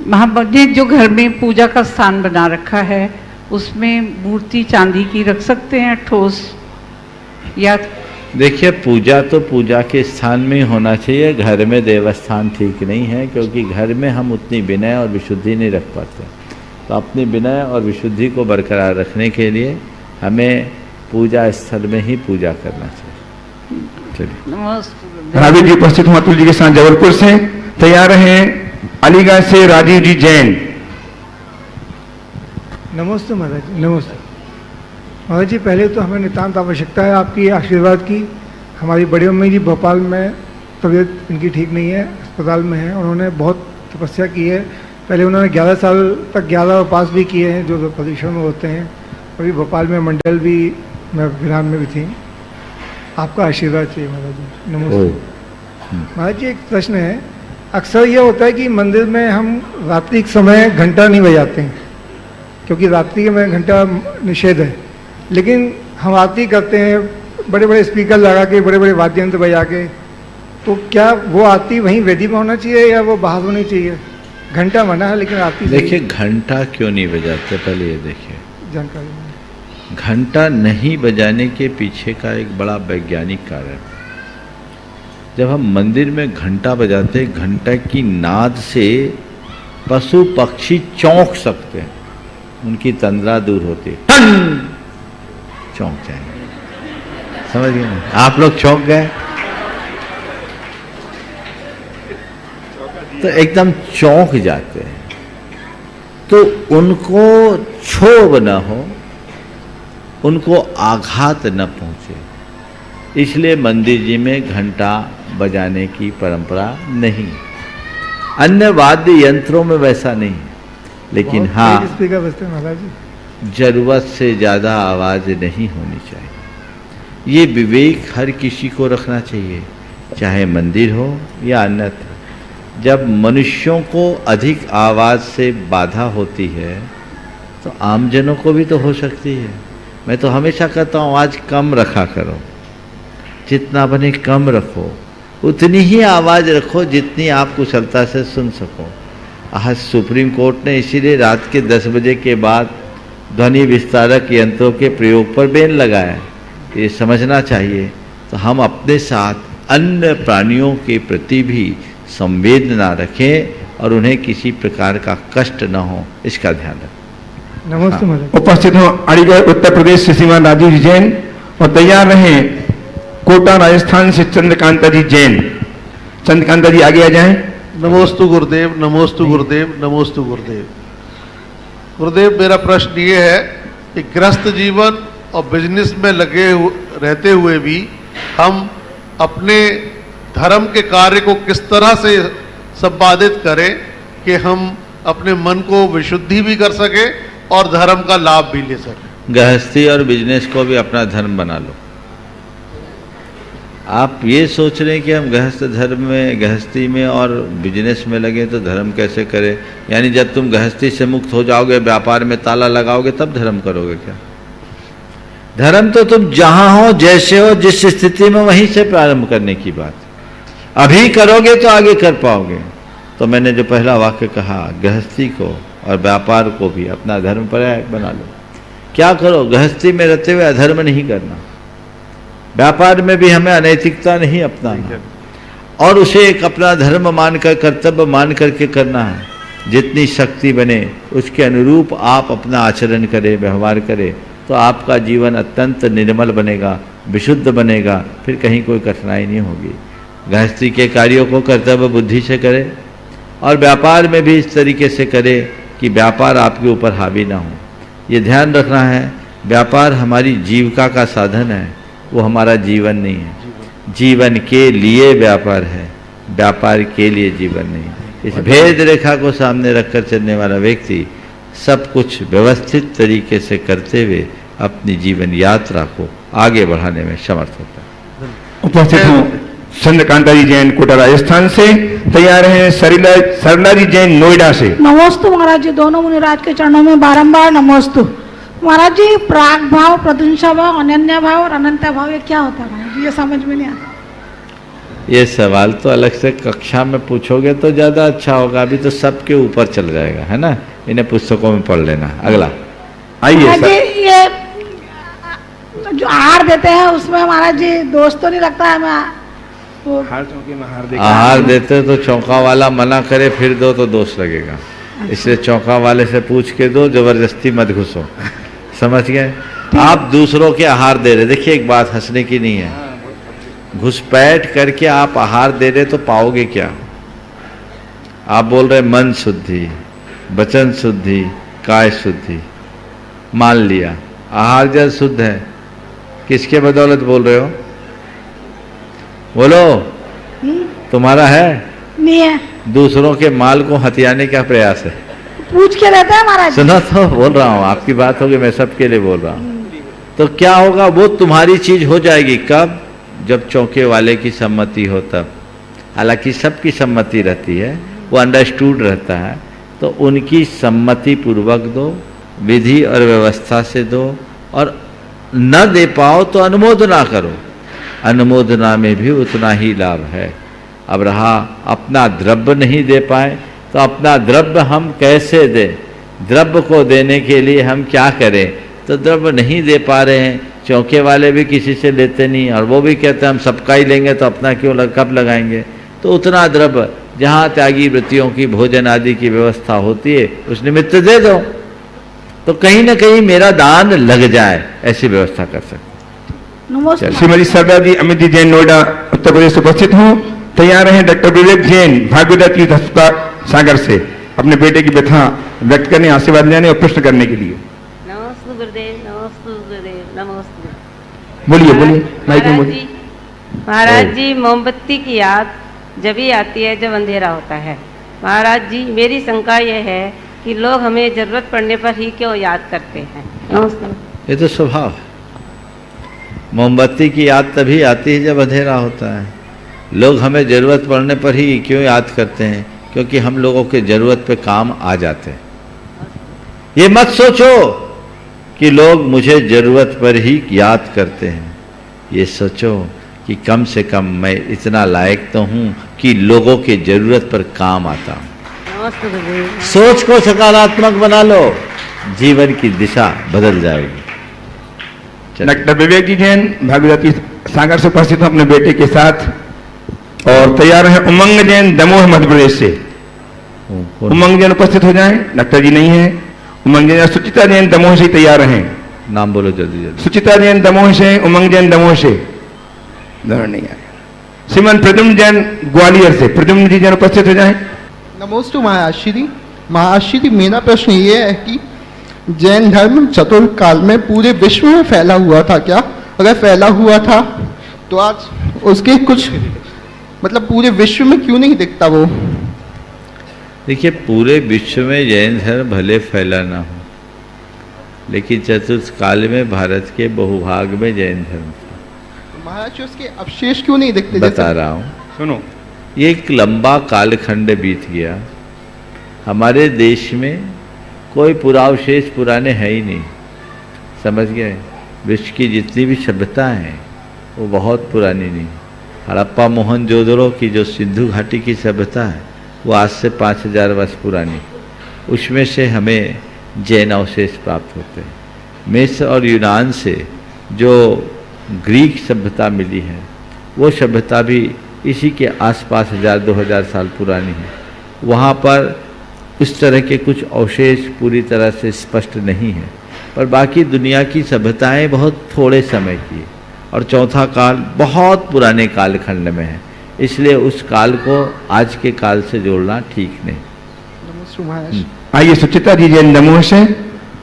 महाभक्त जो घर में पूजा का स्थान बना रखा है उसमें मूर्ति चांदी की रख सकते हैं ठोस, या देखिए, पूजा तो पूजा के स्थान में ही होना चाहिए, घर में देवस्थान ठीक नहीं है, क्योंकि घर में हम उतनी विनय और विशुद्धि नहीं रख पाते। तो अपनी विनय और विशुद्धि को बरकरार रखने के लिए हमें पूजा स्थल में ही पूजा करना चाहिए। चलिए, रावी जी उपस्थित हुआ अतुल जी के साथ जबलपुर से। तैयार हैं अलीगढ़ से राजीव जी जैन। नमस्ते महाराज जी, नमस्ते महाराज जी। पहले तो हमें नितांत आवश्यकता है आपकी आशीर्वाद की। हमारी बड़ी अम्मी जी भोपाल में तबीयत इनकी ठीक नहीं है, अस्पताल में है। उन्होंने बहुत तपस्या की है। पहले उन्होंने 11 साल तक 11 उपास भी किए हैं जो प्रदूषण में होते हैं। अभी भोपाल में मंडल भी मैं विधान में भी थी। आपका आशीर्वाद चाहिए महाराज जी। नमस्ते महाराज जी। एक प्रश्न है, अक्सर यह होता है कि मंदिर में हम रात्रि के समय घंटा नहीं बजाते हैं, क्योंकि रात्रि में घंटा निषेध है, लेकिन हम आरती करते हैं बड़े बड़े स्पीकर लगा के, बड़े बड़े वाद्य यंत्र बजा के। तो क्या वो आरती वहीं वेदी में होना चाहिए या वो बाहर होनी चाहिए? घंटा मना है लेकिन आरती। देखिए, घंटा क्यों नहीं बजाते, पहले ये देखिए। जानकारी। घंटा नहीं बजाने के पीछे का एक बड़ा वैज्ञानिक कारण। जब हम मंदिर में घंटा बजाते, घंटा की नाद से पशु पक्षी चौंक सकते हैं, उनकी तंद्रा दूर होती है, टन चौंक जाएंगे। समझ गए ना? आप लोग चौंक गए तो एकदम चौंक जाते हैं, तो उनको क्षोभ न हो, उनको आघात न पहुंचे, इसलिए मंदिर जी में घंटा बजाने की परंपरा नहीं। अन्य वाद्य यंत्रों में वैसा नहीं, लेकिन हाँ, महाराज जी जरूरत से ज़्यादा आवाज़ नहीं होनी चाहिए। ये विवेक हर किसी को रखना चाहिए, चाहे मंदिर हो या अन्यत्र। जब मनुष्यों को अधिक आवाज़ से बाधा होती है तो आमजनों को भी तो हो सकती है। मैं तो हमेशा कहता हूँ आवाज़ कम रखा करो, जितना बने कम रखो, उतनी ही आवाज़ रखो जितनी आप कुशलता से सुन सको। आज सुप्रीम कोर्ट ने इसीलिए रात के 10 बजे के बाद ध्वनि विस्तारक यंत्रों के प्रयोग पर बैन लगाया। ये समझना चाहिए। तो हम अपने साथ अन्य प्राणियों के प्रति भी संवेदना रखें और उन्हें किसी प्रकार का कष्ट न हो, इसका ध्यान रखें। नमस्ते महाराज। उपस्थित हो अलीगढ़ उत्तर प्रदेश से श्रीमान राजीव जी जैन। और तैयार रहे कोटा राजस्थान से चंद्रकांता जी जैन। चंद्रकांता जी आगे आ जाएं। नमोस्तु गुरुदेव, नमोस्तु गुरुदेव, नमोस्तु गुरुदेव। गुरुदेव, मेरा प्रश्न ये है कि गृहस्थ जीवन और बिजनेस में रहते हुए भी हम अपने धर्म के कार्य को किस तरह से संपादित करें कि हम अपने मन को विशुद्धि भी कर सके और धर्म का लाभ भी ले सके। गृहस्थी और बिजनेस को भी अपना धर्म बना लो। आप ये सोच रहे हैं कि हम गृहस्थ धर्म में, गृहस्थी में और बिजनेस में लगे तो धर्म कैसे करें? यानी जब तुम गृहस्थी से मुक्त हो जाओगे, व्यापार में ताला लगाओगे, तब धर्म करोगे क्या? धर्म तो तुम जहां हो, जैसे हो, जिस स्थिति में, वहीं से प्रारंभ करने की बात। अभी करोगे तो आगे कर पाओगे। तो मैंने जो पहला वाक्य कहा, गृहस्थी को और व्यापार को भी अपना धर्म पर्याय बना लो। क्या करो? गृहस्थी में रहते हुए अधर्म नहीं करना, व्यापार में भी हमें अनैतिकता नहीं अपनाना, और उसे एक अपना धर्म मानकर, कर्तव्य मान करके करना है। जितनी शक्ति बने उसके अनुरूप आप अपना आचरण करें, व्यवहार करें, तो आपका जीवन अत्यंत निर्मल बनेगा, विशुद्ध बनेगा, फिर कहीं कोई कठिनाई नहीं होगी। गृहस्थी के कार्यों को कर्तव्य बुद्धि से करें और व्यापार में भी इस तरीके से करें कि व्यापार आपके ऊपर हावी ना हो। ये ध्यान रखना है, व्यापार हमारी जीविका का साधन है, वो हमारा जीवन नहीं है। जीवन के लिए व्यापार है, व्यापार के लिए जीवन नहीं। इस भेद रेखा को सामने रखकर चलने वाला व्यक्ति सब कुछ व्यवस्थित तरीके से करते हुए अपनी जीवन यात्रा को आगे बढ़ाने में समर्थ होता है। उपस्थित हूँ चंद्रकांता जी जैन कोटा राजस्थान से। तैयार हैं सरला जी जैन नोएडा से। नमोस्तु महाराज जी, दोनों मुनिराज के चरणों में बारंबार नमोस्तु। महाराज जी, प्राग भाव, प्रशंसा भाव, अनन्या भाव और अनंत भाव, ये क्या होता है महाराज जी? ये समझ में नहीं आता। ये सवाल तो अलग से कक्षा में पूछोगे तो ज़्यादा अच्छा होगा, अभी तो सबके ऊपर चल जाएगा, है ना? इन्हें पुस्तकों में पढ़ लेना। अगला आइए। ये जो आहार देते हैं उसमें महाराज जी दोष तो नहीं लगता है? मैं वो हर चौके में हार आहार देते तो चौका वाला मना करे फिर दो तो दोष लगेगा। इसलिए चौका वाले से पूछ के दो, जबरदस्ती मत घुसो। समझ गए? आप दूसरों के आहार दे रहे, देखिए एक बात हंसने की नहीं है, घुसपैठ करके आप आहार दे रहे तो पाओगे क्या? आप बोल रहे मन शुद्धि, वचन शुद्धि, काय शुद्धि, मान लिया आहार जल शुद्ध है, किसके बदौलत बोल रहे हो? बोलो, तुम्हारा है? नहीं है। दूसरों के माल को हथियाने का प्रयास है। पूछ के रहता है महाराज। सुना तो बोल रहा हूँ, आपकी बात होगी, मैं सबके लिए बोल रहा हूँ। तो क्या होगा, वो तुम्हारी चीज हो जाएगी कब? जब चौके वाले की सम्मति हो तब। हालांकि सबकी सम्मति रहती है, वो अंडरस्टूड रहता है, तो उनकी सम्मति पूर्वक दो, विधि और व्यवस्था से दो, और न दे पाओ तो अनुमोदना करो। अनुमोदना में भी उतना ही लाभ है। अब रहा अपना द्रव्य नहीं दे पाए तो अपना द्रव्य हम कैसे दें? द्रव्य को देने के लिए हम क्या करें? तो द्रव्य नहीं दे पा रहे हैं, चौके वाले भी किसी से लेते नहीं, और वो भी कहते हैं हम सबका ही लेंगे तो अपना क्यों कब लगाएंगे? तो उतना द्रव्य जहाँ त्यागी वृत्तियों की भोजन आदि की व्यवस्था होती है उस निमित्त दे दो, तो कहीं ना कहीं मेरा दान लग जाए, ऐसी व्यवस्था कर सकते। श्रीमती सरदा जी, अमित जी जैन, नोएडा उत्तर प्रदेश से उपस्थित हूँ। तैयार हैं डॉक्टर विवेक जैन, भागवत तीर्थ अस्पताल सागर से, अपने बेटे की व्यथा व्यक्त करने, आशीर्वाद लेने और प्रश्न करने के लिए। नमस्ते गुरुदेव, नमस्ते गुरुदेव, नमस्ते। बोलिए बोलिए, माइक में बोलिए। महाराज जी, मोमबत्ती की याद जब ही आती है जब अंधेरा होता है। महाराज जी, मेरी शंका यह है कि लोग हमें जरूरत पड़ने पर ही क्यों याद करते हैं? नमस्ते। ये तो स्वभाव है। मोमबत्ती की याद तभी आती है जब अंधेरा होता है। लोग हमें जरूरत पड़ने पर ही क्यों याद करते हैं? क्योंकि हम लोगों के जरूरत पे काम आ जाते हैं। ये मत सोचो कि लोग मुझे जरूरत पर ही याद करते हैं, ये सोचो कि कम से कम मैं इतना लायक तो हूँ कि लोगों के जरूरत पर काम आता हूँ। नमस्ते गुरुदेव। सोच को सकारात्मक बना लो, जीवन की दिशा बदल जाएगी। डॉक्टर विवेक जी जैन, भागवत तीर्थ सागर से उपस्थित हूँ अपने बेटे के साथ, और तैयार हैं उमंग जैन, दमोह मध्य प्रदेश से। उमंग जैन उपस्थित हो जाएं। डॉक्टर जी नहीं है। उमंग जैन। सुचिता जैन दमोह से तैयार हैं। नाम बोलो जल्दी जल्दी। सुचिता जैन दमोह से, उमंग जैन दमोह से। नहीं आया। श्रीमान प्रद्युम्न जैन ग्वालियर से, प्रद्युम्न जी जैन उपस्थित हो जाएं। नमोस्तु महाआश्री। महाआश्री, मेरा प्रश्न ये है कि जैन धर्म चतुर्थ काल में पूरे विश्व में फैला हुआ था क्या? अगर फैला हुआ था तो आज उसके कुछ मतलब पूरे विश्व में क्यों नहीं दिखता वो? देखिए, पूरे विश्व में जैन धर्म भले फैला ना हो, लेकिन चतुर्थ काल में भारत के बहुभाग में जैन धर्म था। महाराज, उसके अवशेष क्यों नहीं दिखते? बता रहा हूँ, सुनो। ये एक लंबा कालखंड बीत गया, हमारे देश में कोई पुरावशेष पुराने है ही नहीं। समझ गए? विश्व की जितनी भी सभ्यता हैं वो बहुत पुरानी नहीं। हड़प्पा मोहनजोदड़ो की जो सिंधु घाटी की सभ्यता है वो आज से 5000 वर्ष पुरानी, उसमें से हमें जैन अवशेष प्राप्त होते हैं। मिस्र और यूनान से जो ग्रीक सभ्यता मिली है वो सभ्यता भी इसी के आसपास 1000-2000 साल पुरानी है। वहाँ पर उस तरह के कुछ अवशेष पूरी तरह से स्पष्ट नहीं है, पर बाकी दुनिया की सभ्यताएं बहुत थोड़े समय की है, और चौथा काल बहुत पुराने कालखंड में है, इसलिए उस काल को आज के काल से जोड़ना ठीक नहीं। आइए सुचिता जी जैन दमोह से,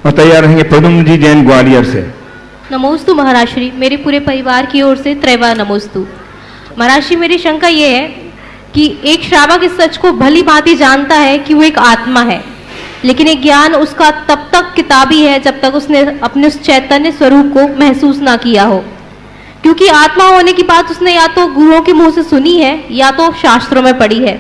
और तैयार रहेंगे प्रद्युम्न जी जैन ग्वालियर से। नमोस्तु महाराष्ट्री, मेरे पूरे परिवार की ओर से त्रैवा नमोस्तु। महाराष्ट्री, मेरी शंका ये है कि एक श्रावक इस सच को भली भांति जानता है कि वो एक आत्मा है, लेकिन एक ज्ञान उसका तब तक किताबी है जब तक उसने अपने उस चैतन्य स्वरूप को महसूस ना किया हो। क्योंकि आत्मा होने की बात उसने या तो गुरुओं के मुंह से सुनी है या तो शास्त्रों में पढ़ी है।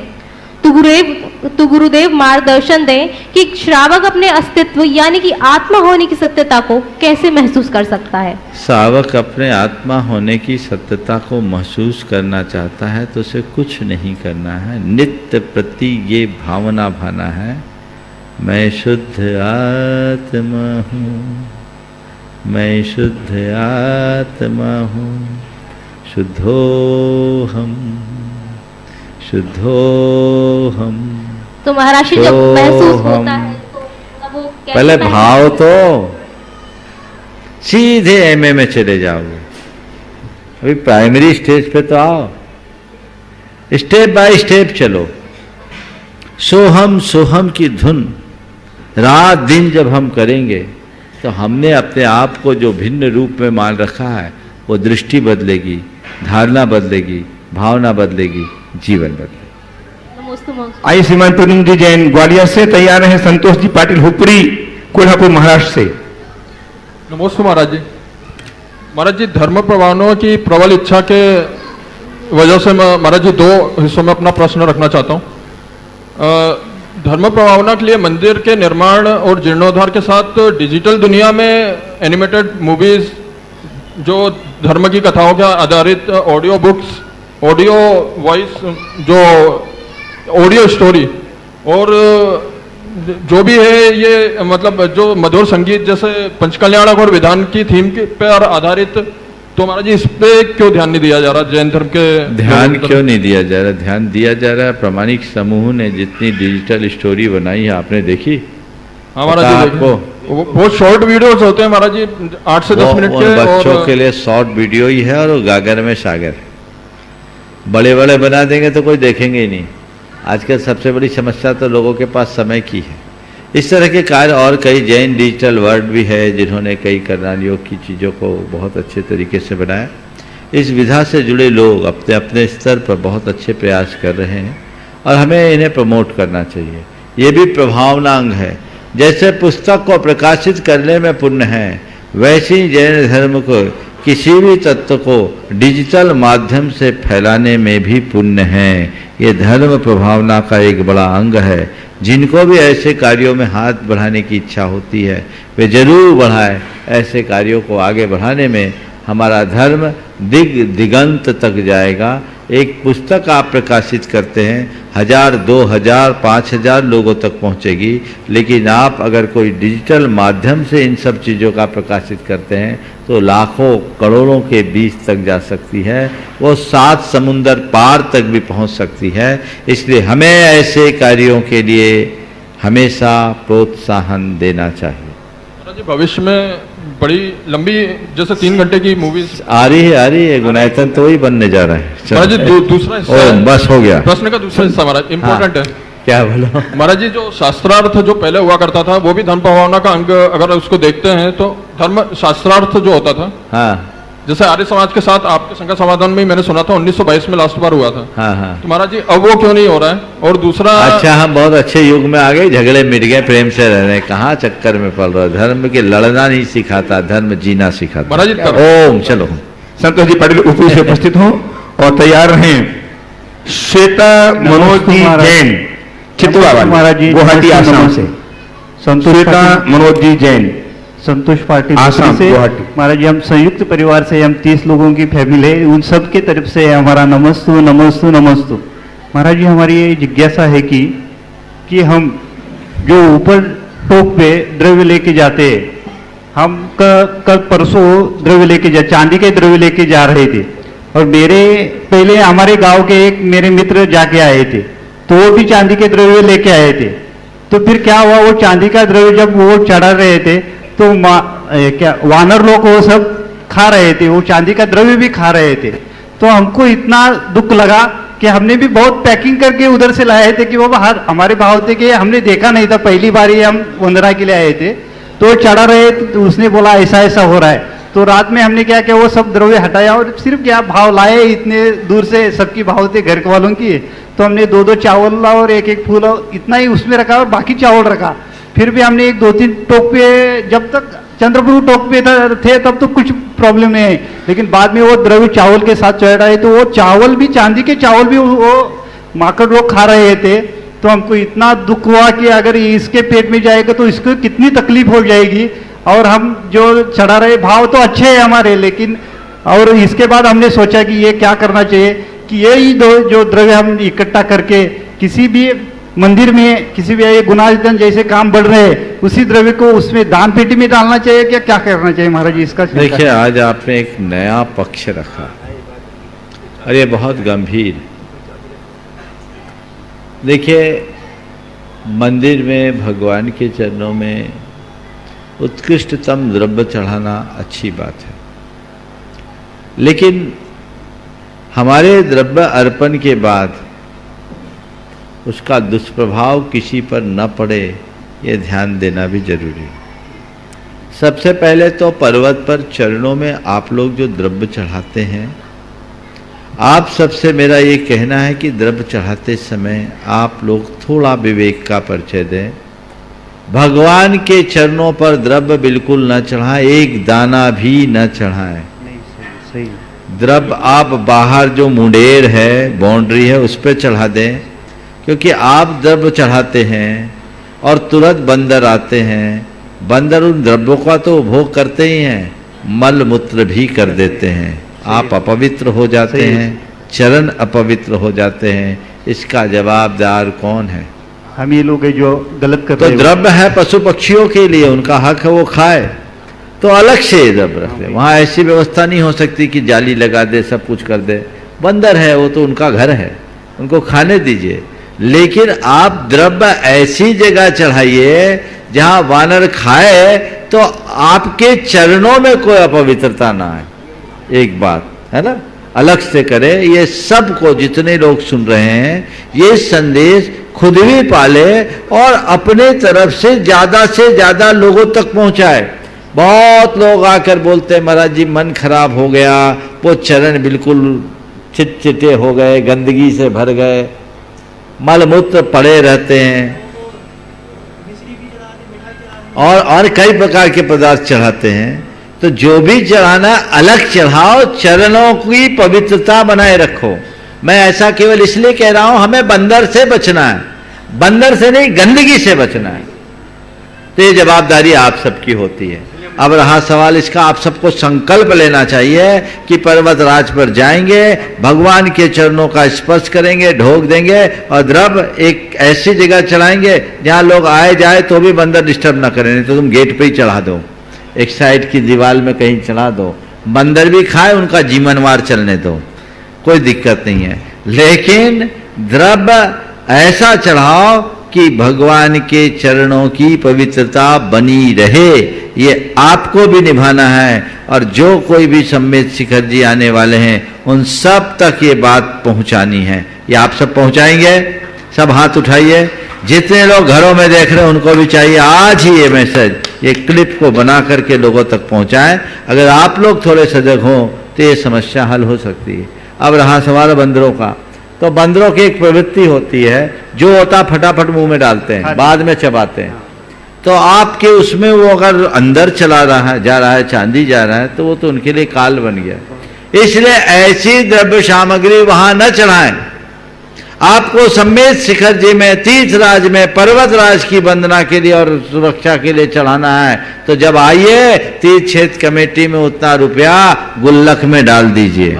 तो गुरुदेव मार्गदर्शन दें कि श्रावक अपने अस्तित्व यानी कि आत्मा होने की सत्यता को कैसे महसूस कर सकता है। श्रावक अपने आत्मा होने की सत्यता को महसूस करना चाहता है तो उसे कुछ नहीं करना है, नित्य प्रति ये भावना भाना है, मैं शुद्ध आत्मा हूँ, मैं शुद्ध आत्मा हूँ, शुद्धोहम शुद्धोहम। तो महाराज जी जब महसूस होता है तो वो कैसे पहले महसूस भाव होता तो सीधे एमए में चले जाओगे। अभी प्राइमरी स्टेज पे तो आओ, स्टेप बाय स्टेप चलो। सोहम सोहम की धुन रात दिन जब हम करेंगे तो हमने अपने आप को जो भिन्न रूप में मान रखा है वो दृष्टि बदलेगी, धारणा बदलेगी, भावना बदलेगी, जीवन बदलेगा। आइए श्रीमान पूर्णिम जी जैन ग्वालियर से तैयार हैं संतोष जी पाटिल हुपरी कोल्हापुर महाराष्ट्र से। नमस्ते महाराज जी। महाराज जी, धर्म प्रवाहनों की प्रबल इच्छा के वजह से मैं महाराज जी 2 हिस्सों में अपना प्रश्न रखना चाहता हूँ। धर्म प्रभावना के लिए मंदिर के निर्माण और जीर्णोद्धार के साथ डिजिटल दुनिया में एनिमेटेड मूवीज, जो धर्म की कथाओं के आधारित ऑडियो बुक्स, ऑडियो वॉइस, जो ऑडियो स्टोरी और जो भी है ये मतलब जो मधुर संगीत जैसे पंचकल्याणक और विधान की थीम के पर आधारित, तो महाराज जी इस पे क्यों ध्यान नहीं दिया जा रहा? जैन धर्म के ध्यान क्यों नहीं दिया जा रहा? ध्यान दिया जा रहा है। प्रामाणिक समूह ने जितनी डिजिटल स्टोरी बनाई है आपने देखी? हाँ महाराज जी, बहुत शॉर्ट वीडियोस होते हैं महाराज जी, 8 से 10 मिनट के। बच्चों के लिए शॉर्ट वीडियो ही है और वो गागर में सागर। बड़े बड़े बना देंगे तो कोई देखेंगे ही नहीं। आजकल सबसे बड़ी समस्या तो लोगों के पास समय की है। इस तरह के कार्य और कई जैन डिजिटल वर्ल्ड भी है जिन्होंने कई कल्याण योग की चीज़ों को बहुत अच्छे तरीके से बनाया। इस विधा से जुड़े लोग अपने अपने स्तर पर बहुत अच्छे प्रयास कर रहे हैं और हमें इन्हें प्रमोट करना चाहिए। ये भी प्रभावनांग है। जैसे पुस्तक को प्रकाशित करने में पुण्य है, वैसे ही जैन धर्म को किसी भी तत्व को डिजिटल माध्यम से फैलाने में भी पुण्य है। ये धर्म प्रभावना का एक बड़ा अंग है। जिनको भी ऐसे कार्यों में हाथ बढ़ाने की इच्छा होती है वे जरूर बढ़ाएं। ऐसे कार्यों को आगे बढ़ाने में हमारा धर्म दिगंत तक जाएगा। एक पुस्तक आप प्रकाशित करते हैं, 1000, 2000, 5000 लोगों तक पहुंचेगी, लेकिन आप अगर कोई डिजिटल माध्यम से इन सब चीज़ों का प्रकाशित करते हैं तो लाखों करोड़ों के बीच तक जा सकती है। वो 7 समुंदर पार तक भी पहुंच सकती है। इसलिए हमें ऐसे कार्यों के लिए हमेशा प्रोत्साहन देना चाहिए। जी भविष्य में बड़ी लंबी जैसे 3 घंटे की मूवीज आ रही है। गुणायतन तो वही बनने जा रहा है। महाराज जी दूसरा हिस्सा बस हो गया प्रश्न का दूसरा हिस्सा महाराज इम्पोर्टेंट है। क्या बोलो महाराज जी? जो शास्त्रार्थ जो पहले हुआ करता था वो भी धर्म प्रभावना का अंग अगर उसको देखते हैं तो धर्म शास्त्रार्थ जो होता था, हाँ, जैसे आर्य समाज के साथ आपके संघ समाधान में मैंने सुना था 1922 में लास्ट बार हुआ था। हाँ हाँ। तो महाराज जी अब वो क्यों नहीं हो रहा है? और दूसरा, अच्छा, हम बहुत अच्छे युग में आ गए, झगड़े मिट गए, प्रेम से रह रहे, कहाँ चक्कर में पड़ रहा। धर्म के लड़ना नहीं सिखाता, धर्म जीना सिखाता। महाराज जी ओम चलो। संतोष जी पाटिल ऊपरी से उपस्थित हो और तैयार रहें श्वेता मनोज जी जैन चितवा महाराज जी, गुवाहाटी आसाम से। श्वेता मनोज जी जैन संतोष पाटिल आसाम से। गुवाहाटी। महाराज जी, हम संयुक्त परिवार से, हम 30 लोगों की फैमिली है, उन सब के तरफ से हमारा नमस्तु नमस्तु नमस्तु। महाराज जी, हमारी ये जिज्ञासा है कि हम जो ऊपर टोक पे द्रव्य लेके जाते हैं, हम कल परसों द्रव्य लेके चांदी के द्रव्य लेके जा रहे थे और पहले हमारे गांव के एक मेरे मित्र जाके आए थे, तो वो भी चांदी के द्रव्य लेके आए थे। तो फिर क्या हुआ, वो चांदी का द्रव्य जब वो चढ़ा रहे थे तो क्या वानर लोग वो सब खा रहे थे, वो चांदी का द्रव्य भी खा रहे थे। तो हमको इतना दुख लगा कि हमने भी बहुत पैकिंग करके उधर से लाए थे कि वो हमारे भाव थे कि हमने देखा नहीं था, पहली बार ही हम वंदना के लिए आए थे। तो चढ़ा रहे तो उसने बोला ऐसा ऐसा हो रहा है। तो रात में हमने क्या किया, वो सब द्रव्य हटाया और सिर्फ क्या भाव लाए, इतने दूर से सबकी भाव थे घर वालों की, तो हमने 2-2 चावल और 1-1 फूल इतना ही उसमें रखा और बाकी चावल रखा। फिर भी हमने 1-2-3 टोक पे, जब तक चंद्रप्रभु टोक पे थे तब तो कुछ प्रॉब्लम नहीं है, लेकिन बाद में वो द्रव्य चावल के साथ चढ़ रहे तो वो चावल भी, चांदी के चावल भी वो माकड़ लोग खा रहे थे। तो हमको इतना दुख हुआ कि अगर इसके पेट में जाएगा तो इसको कितनी तकलीफ हो जाएगी। और हम जो चढ़ा रहे भाव तो अच्छे हैं हमारे, लेकिन और इसके बाद हमने सोचा कि ये क्या करना चाहिए कि ये ही जो द्रव्य हम इकट्ठा करके किसी भी मंदिर में किसी भी गुनाहजन जैसे काम बढ़ रहे हैं, उसी द्रव्य को उसमें दान पेटी में डालना चाहिए क्या, क्या करना चाहिए महाराज जी इसका? देखिए, आज आपने एक नया पक्ष रखा और ये बहुत गंभीर। देखिए, मंदिर में भगवान के चरणों में उत्कृष्टतम द्रव्य चढ़ाना अच्छी बात है, लेकिन हमारे द्रव्य अर्पण के बाद उसका दुष्प्रभाव किसी पर न पड़े, ये ध्यान देना भी जरूरी है। सबसे पहले तो पर्वत पर चरणों में आप लोग जो द्रव्य चढ़ाते हैं, आप सबसे मेरा ये कहना है कि द्रव्य चढ़ाते समय आप लोग थोड़ा विवेक का परिचय दें। भगवान के चरणों पर द्रव्य बिल्कुल न चढ़ाएं, एक दाना भी न चढ़ाएं। सही। द्रव्य आप बाहर जो मुंडेर है, बाउंड्री है, उस पर चढ़ा दें, क्योंकि आप द्रव्य चढ़ाते हैं और तुरंत बंदर आते हैं। बंदर उन द्रव्यों का तो उपभोग करते ही हैं, मल मूत्र भी कर देते हैं। आप अपवित्र हो जाते हैं, चरण अपवित्र हो जाते हैं। इसका जवाबदार कौन है? हम ये लोग जो गलत कर तो रहे हैं। द्रव्य है पशु पक्षियों के लिए, उनका हक है वो खाए, तो अलग से द्रव्य रख दे। वहाँ ऐसी व्यवस्था नहीं हो सकती कि जाली लगा दे, सब कुछ कर दे। बंदर है, वो तो उनका घर है, उनको खाने दीजिए। लेकिन आप द्रव्य ऐसी जगह चढ़ाइए जहां वानर खाए तो आपके चरणों में कोई अपवित्रता ना आए। एक बात है ना, अलग से करे। ये सबको, जितने लोग सुन रहे हैं, ये संदेश खुद भी पाले और अपने तरफ से ज्यादा लोगों तक पहुंचाए। बहुत लोग आकर बोलते हैं महाराज जी मन खराब हो गया, वो चरण बिल्कुल चिटचिटे हो गए, गंदगी से भर गए, मलमूत्र पड़े रहते हैं, और कई प्रकार के पदार्थ चढ़ाते हैं। तो जो भी चढ़ाना अलग चढ़ाओ, चरणों की पवित्रता बनाए रखो। मैं ऐसा केवल इसलिए कह रहा हूं, हमें बंदर से बचना है, बंदर से नहीं, गंदगी से बचना है। तो ये जवाबदारी आप सबकी होती है। अब रहा सवाल इसका, आप सबको संकल्प लेना चाहिए कि पर्वतराज पर जाएंगे, भगवान के चरणों का स्पर्श करेंगे, ढोक देंगे और द्रव्य एक ऐसी जगह चढ़ाएंगे जहां लोग आए जाए तो भी बंदर डिस्टर्ब ना करें। नहीं तो तुम गेट पे ही चढ़ा दो, एक साइड की दीवार में कहीं चढ़ा दो, बंदर भी खाए, उनका जीवनवार चलने दो, कोई दिक्कत नहीं है। लेकिन द्रव्य ऐसा चढ़ाओ कि भगवान के चरणों की पवित्रता बनी रहे। ये आपको भी निभाना है, और जो कोई भी सम्मेत शिखर जी आने वाले हैं उन सब तक ये बात पहुंचानी है। ये आप सब पहुंचाएंगे? सब हाथ उठाइए। जितने लोग घरों में देख रहे हैं उनको भी चाहिए आज ही ये मैसेज, ये क्लिप को बना करके लोगों तक पहुंचाएं। अगर आप लोग थोड़े सजग हों तो ये समस्या हल हो सकती है। अब रहा सवाल बंदरों का, तो बंदरों की एक प्रवृत्ति होती है, जो होता फटाफट मुंह में डालते हैं, बाद में चबाते हैं। तो आपके उसमें वो अगर अंदर चला रहा है, जा रहा है, चांदी जा रहा है, तो वो तो उनके लिए काल बन गया। इसलिए ऐसी द्रव्य सामग्री वहां न चढ़ाएं। आपको सम्मेत शिखर जी में, तीर्थराज में, पर्वतराज की वंदना के लिए और सुरक्षा के लिए चढ़ाना है, तो जब आइए तीर्थ क्षेत्र कमेटी में उतना रुपया गुल्लक में डाल दीजिए।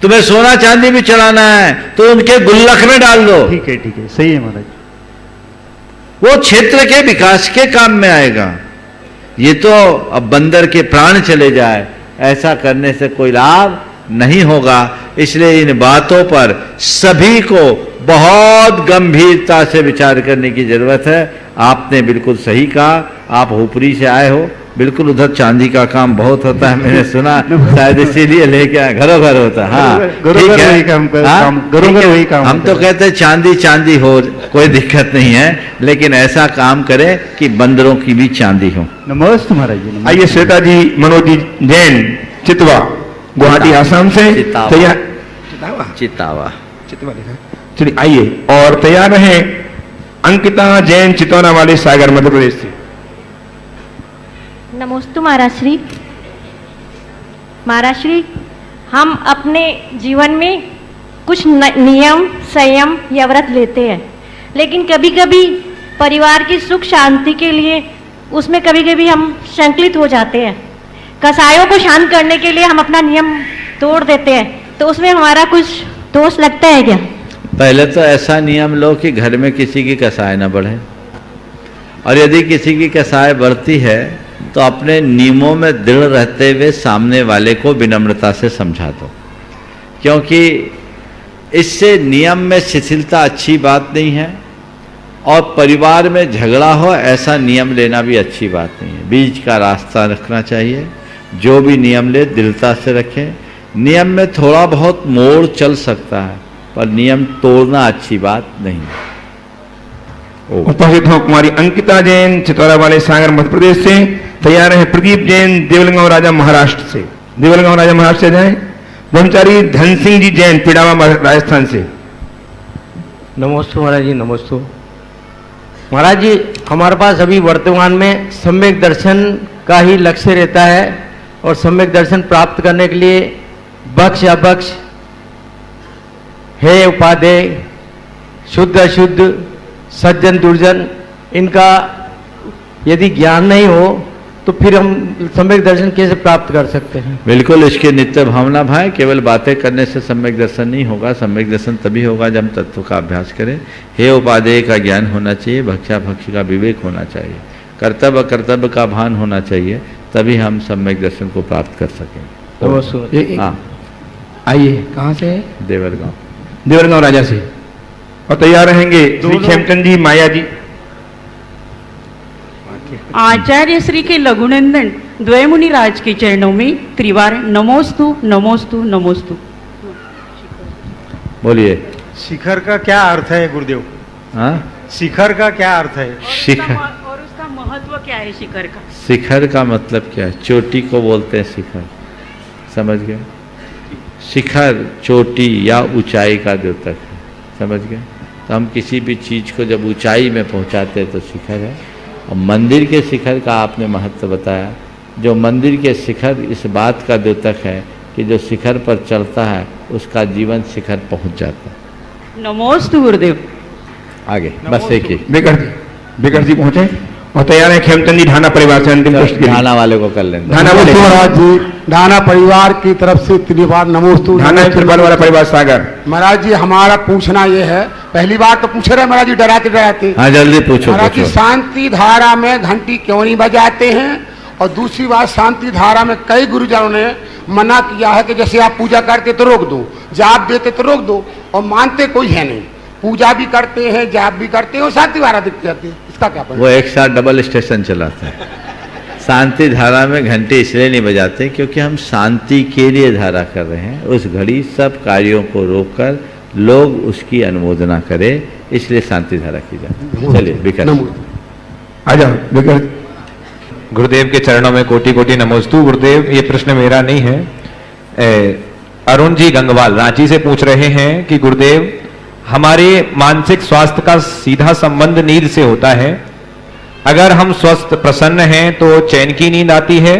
तुम्हें सोना चांदी भी चढ़ाना है तो उनके गुल्लक में डाल दो। ठीक है, सही है महाराज। वो क्षेत्र के विकास के काम में आएगा। ये तो अब बंदर के प्राण चले जाए, ऐसा करने से कोई लाभ नहीं होगा। इसलिए इन बातों पर सभी को बहुत गंभीरता से विचार करने की जरूरत है। आपने बिल्कुल सही कहा, आप ऊपरी से आए हो, बिल्कुल उधर चांदी का काम बहुत होता है, मैंने सुना, शायद इसीलिए लेके आए, घरों घर होता है। हाँ ठीक है, हम तो कहते हैं चांदी चांदी हो, कोई दिक्कत नहीं है, लेकिन ऐसा काम करें कि बंदरों की भी चांदी हो। नमस्ते महाराज जी। आइए श्वेता जी, मनोज जी जैन, चितवा, गुवाहाटी आसाम से तैयार। चितावा चलिए आइए, और तैयार रहे अंकिता जैन, चितौना वाले, सागर, मध्य प्रदेश से। नमोस्तु महाराज श्री। महाराज श्री, हम अपने जीवन में कुछ नियम, संयम या व्रत लेते हैं, लेकिन कभी कभी परिवार की सुख शांति के लिए उसमें कभी कभी हम संकलित हो जाते हैं। कसायों को शांत करने के लिए हम अपना नियम तोड़ देते हैं, तो उसमें हमारा कुछ दोष लगता है क्या? पहले तो ऐसा नियम लो कि घर में किसी की कसाय न बढ़े, और यदि किसी की कसाय बढ़ती है तो अपने नियमों में दृढ़ रहते हुए सामने वाले को विनम्रता से समझा दो, क्योंकि इससे नियम में शिथिलता अच्छी बात नहीं है, और परिवार में झगड़ा हो ऐसा नियम लेना भी अच्छी बात नहीं है। बीच का रास्ता रखना चाहिए, जो भी नियम ले दृढ़ता से रखें। नियम में थोड़ा बहुत मोड़ चल सकता है, पर नियम तोड़ना अच्छी बात नहीं है। उपस्थित हो कुमारी अंकिता जैन चितौरा वाले सागर मध्य प्रदेश से। तैयार है प्रदीप जैन देवलगांव राजा महाराष्ट्र से। देवलगांव राजा महाराष्ट्र से जाए। ब्रह्मचारी धन सिंह जी जैन पिड़ावा राजस्थान से। नमस्ते महाराज जी, नमस्ते महाराज जी। हमारे पास अभी वर्तमान में सम्यक दर्शन का ही लक्ष्य रहता है, और सम्यक दर्शन प्राप्त करने के लिए बक्ष अबक्ष, हे उपादेय, शुद्ध अशुद्ध, सज्जन दुर्जन, इनका यदि ज्ञान नहीं हो तो फिर हम सम्यक दर्शन कैसे प्राप्त कर सकते हैं? बिल्कुल, इसके नित्य भावना भाई, केवल बातें करने से सम्यक दर्शन नहीं होगा। सम्यक दर्शन तभी होगा जब हम तत्व का अभ्यास करें। हे उपादेय का ज्ञान होना चाहिए, भक्षा भक्ष का विवेक होना चाहिए, कर्तव्य कर्तव्य का भान होना चाहिए, तभी हम सम्यक दर्शन को प्राप्त कर सकेंगे। हाँ, आइए। कहाँ से? देवरगांव। देवरगांव राजा से। और तैयार रहेंगे श्री खेमचंद जी माया जी। आचार्य श्री के लघुनंदन द्वयमुनि राज के चरणों में त्रिवार नमोस्तु नमोस्तु नमोस्तु। बोलिए। शिखर का क्या अर्थ है गुरुदेव? हाँ, शिखर का क्या अर्थ है? शिखर और उसका महत्व क्या है शिखर का? शिखर का मतलब क्या है? चोटी को बोलते हैं शिखर, समझ गए? शिखर चोटी या ऊंचाई का द्योतक है, समझ गए? तो हम किसी भी चीज को जब ऊंचाई में पहुंचाते हैं तो शिखर है। और मंदिर के शिखर का आपने महत्व बताया। जो मंदिर के शिखर इस बात का द्योतक है कि जो शिखर पर चढ़ता है उसका जीवन शिखर पहुंच जाता है। नमोस्तु गुरुदेव। आगे बस एक ही। बेकर जी पहुंचे और तैयार है खेमचंद जी ढाना परिवार से। अंतिम प्रश्न ढाना वाले को कर लेंगे। ढाना बोले। महाराज जी, ढाना परिवार की तरफ से त्रिवार नमोस्तु। ढाना त्रिपाल वाला परिवार सागर। महाराज जी, हमारा पूछना ये है, पहली बार तो पूछ रहे महाराज जी, डराते डराते। हाँ, जल्दी पूछो। महाराज जी, शांति धारा में घंटी क्यों नहीं बजाते हैं? और दूसरी बात, शांति धारा में कई गुरुजनों ने मना किया है कि जैसे आप पूजा करते तो रोक दो, जाप देते तो रोक दो, और मानते कोई है नहीं। पूजा भी करते हैं, जाप भी करते हैं, और शांति धारा दिखती जाती है। इसका क्या? वो एक साथ डबल स्टेशन चलाते हैं। शांति धारा में घंटे इसलिए नहीं बजाते क्योंकि हम शांति के लिए धारा कर रहे हैं। उस घड़ी सब कार्यों को रोककर लोग उसकी अनुमोदना करें, इसलिए शांति धारा की जाती है। चलिए विकास आ जाओ। विकास गुरुदेव के चरणों में कोटि कोटि नमोस्तु। गुरुदेव, ये प्रश्न मेरा नहीं है। अरुण जी गंगवाल रांची से पूछ रहे हैं कि गुरुदेव, हमारे मानसिक स्वास्थ्य का सीधा संबंध नींद से होता है। अगर हम स्वस्थ प्रसन्न हैं तो चैन की नींद आती है।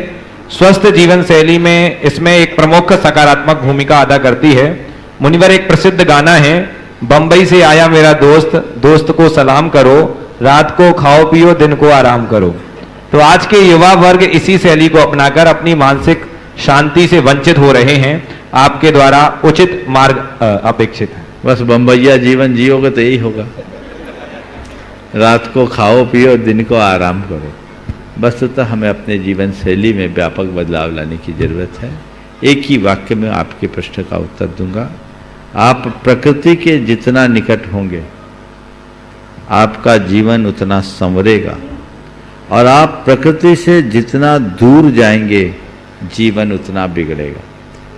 स्वस्थ जीवन शैली में इसमें एक प्रमुख सकारात्मक भूमिका अदा करती है। मुनिवर, एक प्रसिद्ध गाना है, बंबई से आया मेरा दोस्त, दोस्त को सलाम करो, रात को खाओ पियो दिन को आराम करो। तो आज के युवा वर्ग इसी शैली को अपनाकर अपनी मानसिक शांति से वंचित हो रहे हैं। आपके द्वारा उचित मार्ग अपेक्षित है। बस बम्बैया जीवन जियोगे तो यही होगा। रात को खाओ पियो दिन को आराम करो। बस तो हमें अपने जीवन शैली में व्यापक बदलाव लाने की जरूरत है। एक ही वाक्य में आपके प्रश्न का उत्तर दूंगा। आप प्रकृति के जितना निकट होंगे आपका जीवन उतना संवरेगा, और आप प्रकृति से जितना दूर जाएंगे जीवन उतना बिगड़ेगा।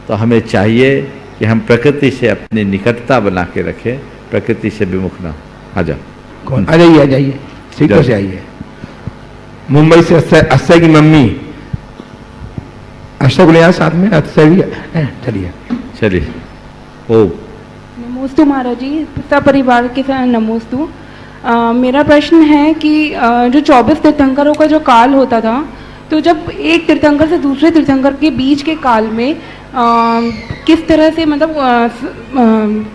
तो हमें चाहिए कि हम प्रकृति से अपनी निकटता बना के रखें, प्रकृति से विमुख ना हो। आ जाओ। कौन? आ जाइए, आ जाइए, सीटों से आइए। मुंबई से अक्षय की मम्मी। अक्षय को ले आओ साथ में। अक्षय भी चलिए चलिए। ओ नमोस्तु महाराज जी, सब परिवार के साथ नमोस्तु। मेरा प्रश्न है कि जो 24 तीर्थंकरों का जो काल होता था, तो जब एक तीर्थंकर से दूसरे तीर्थंकर के बीच के काल में किस तरह से मतलब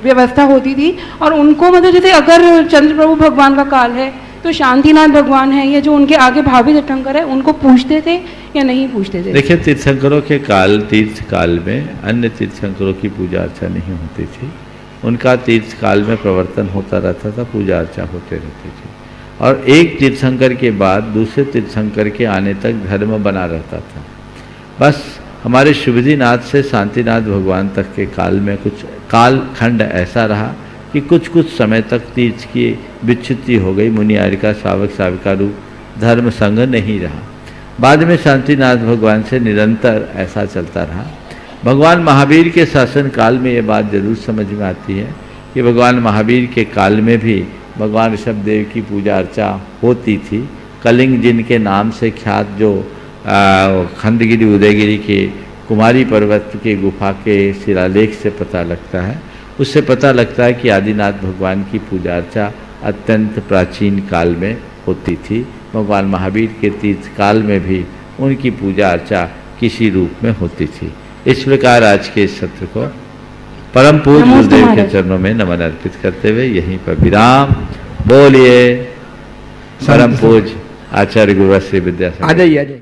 व्यवस्था होती थी, और उनको मतलब जैसे अगर चंद्र प्रभु भगवान का काल है तो शांतिनाथ भगवान है, या जो उनके आगे भावी तीर्थंकर है उनको पूछते थे या नहीं पूछते थे? देखिए, तीर्थंकरों के काल, तीर्थ काल में अन्य तीर्थंकरों की पूजा अर्चना नहीं होती थी। उनका तीर्थ काल में प्रवर्तन होता रहता था, पूजा अर्चा होते रहती थी। और एक तीर्थंकर के बाद दूसरे तीर्थंकर के आने तक धर्म बना रहता था। बस हमारे शुभदीनाथ से शांतिनाथ भगवान तक के काल में कुछ काल खंड ऐसा रहा कि कुछ समय तक तीर्थ की विच्युति हो गई, मुनि आर्य श्रावक साविका रूप धर्म संग नहीं रहा। बाद में शांतिनाथ भगवान से निरंतर ऐसा चलता रहा। भगवान महावीर के शासन काल में ये बात जरूर समझ में आती है कि भगवान महावीर के काल में भी भगवान ऋषभदेव की पूजा अर्चा होती थी। कलिंग जिनके नाम से ख्यात जो खंडगिरी उदयगिरी के कुमारी पर्वत के गुफा के शिलालेख से पता लगता है, उससे पता लगता है कि आदिनाथ भगवान की पूजा अर्चा अत्यंत प्राचीन काल में होती थी। भगवान महावीर के तीर्थ काल में भी उनकी पूजा अर्चा किसी रूप में होती थी। इस प्रकार आज के इस सत्र को परम पूज्य गुरुदेव के चरणों में नमन अर्पित करते हुए यहीं पर विराम। बोलिए परम पूज्य आचार्य गुरु श्री विद्यासागर। आ जाइए।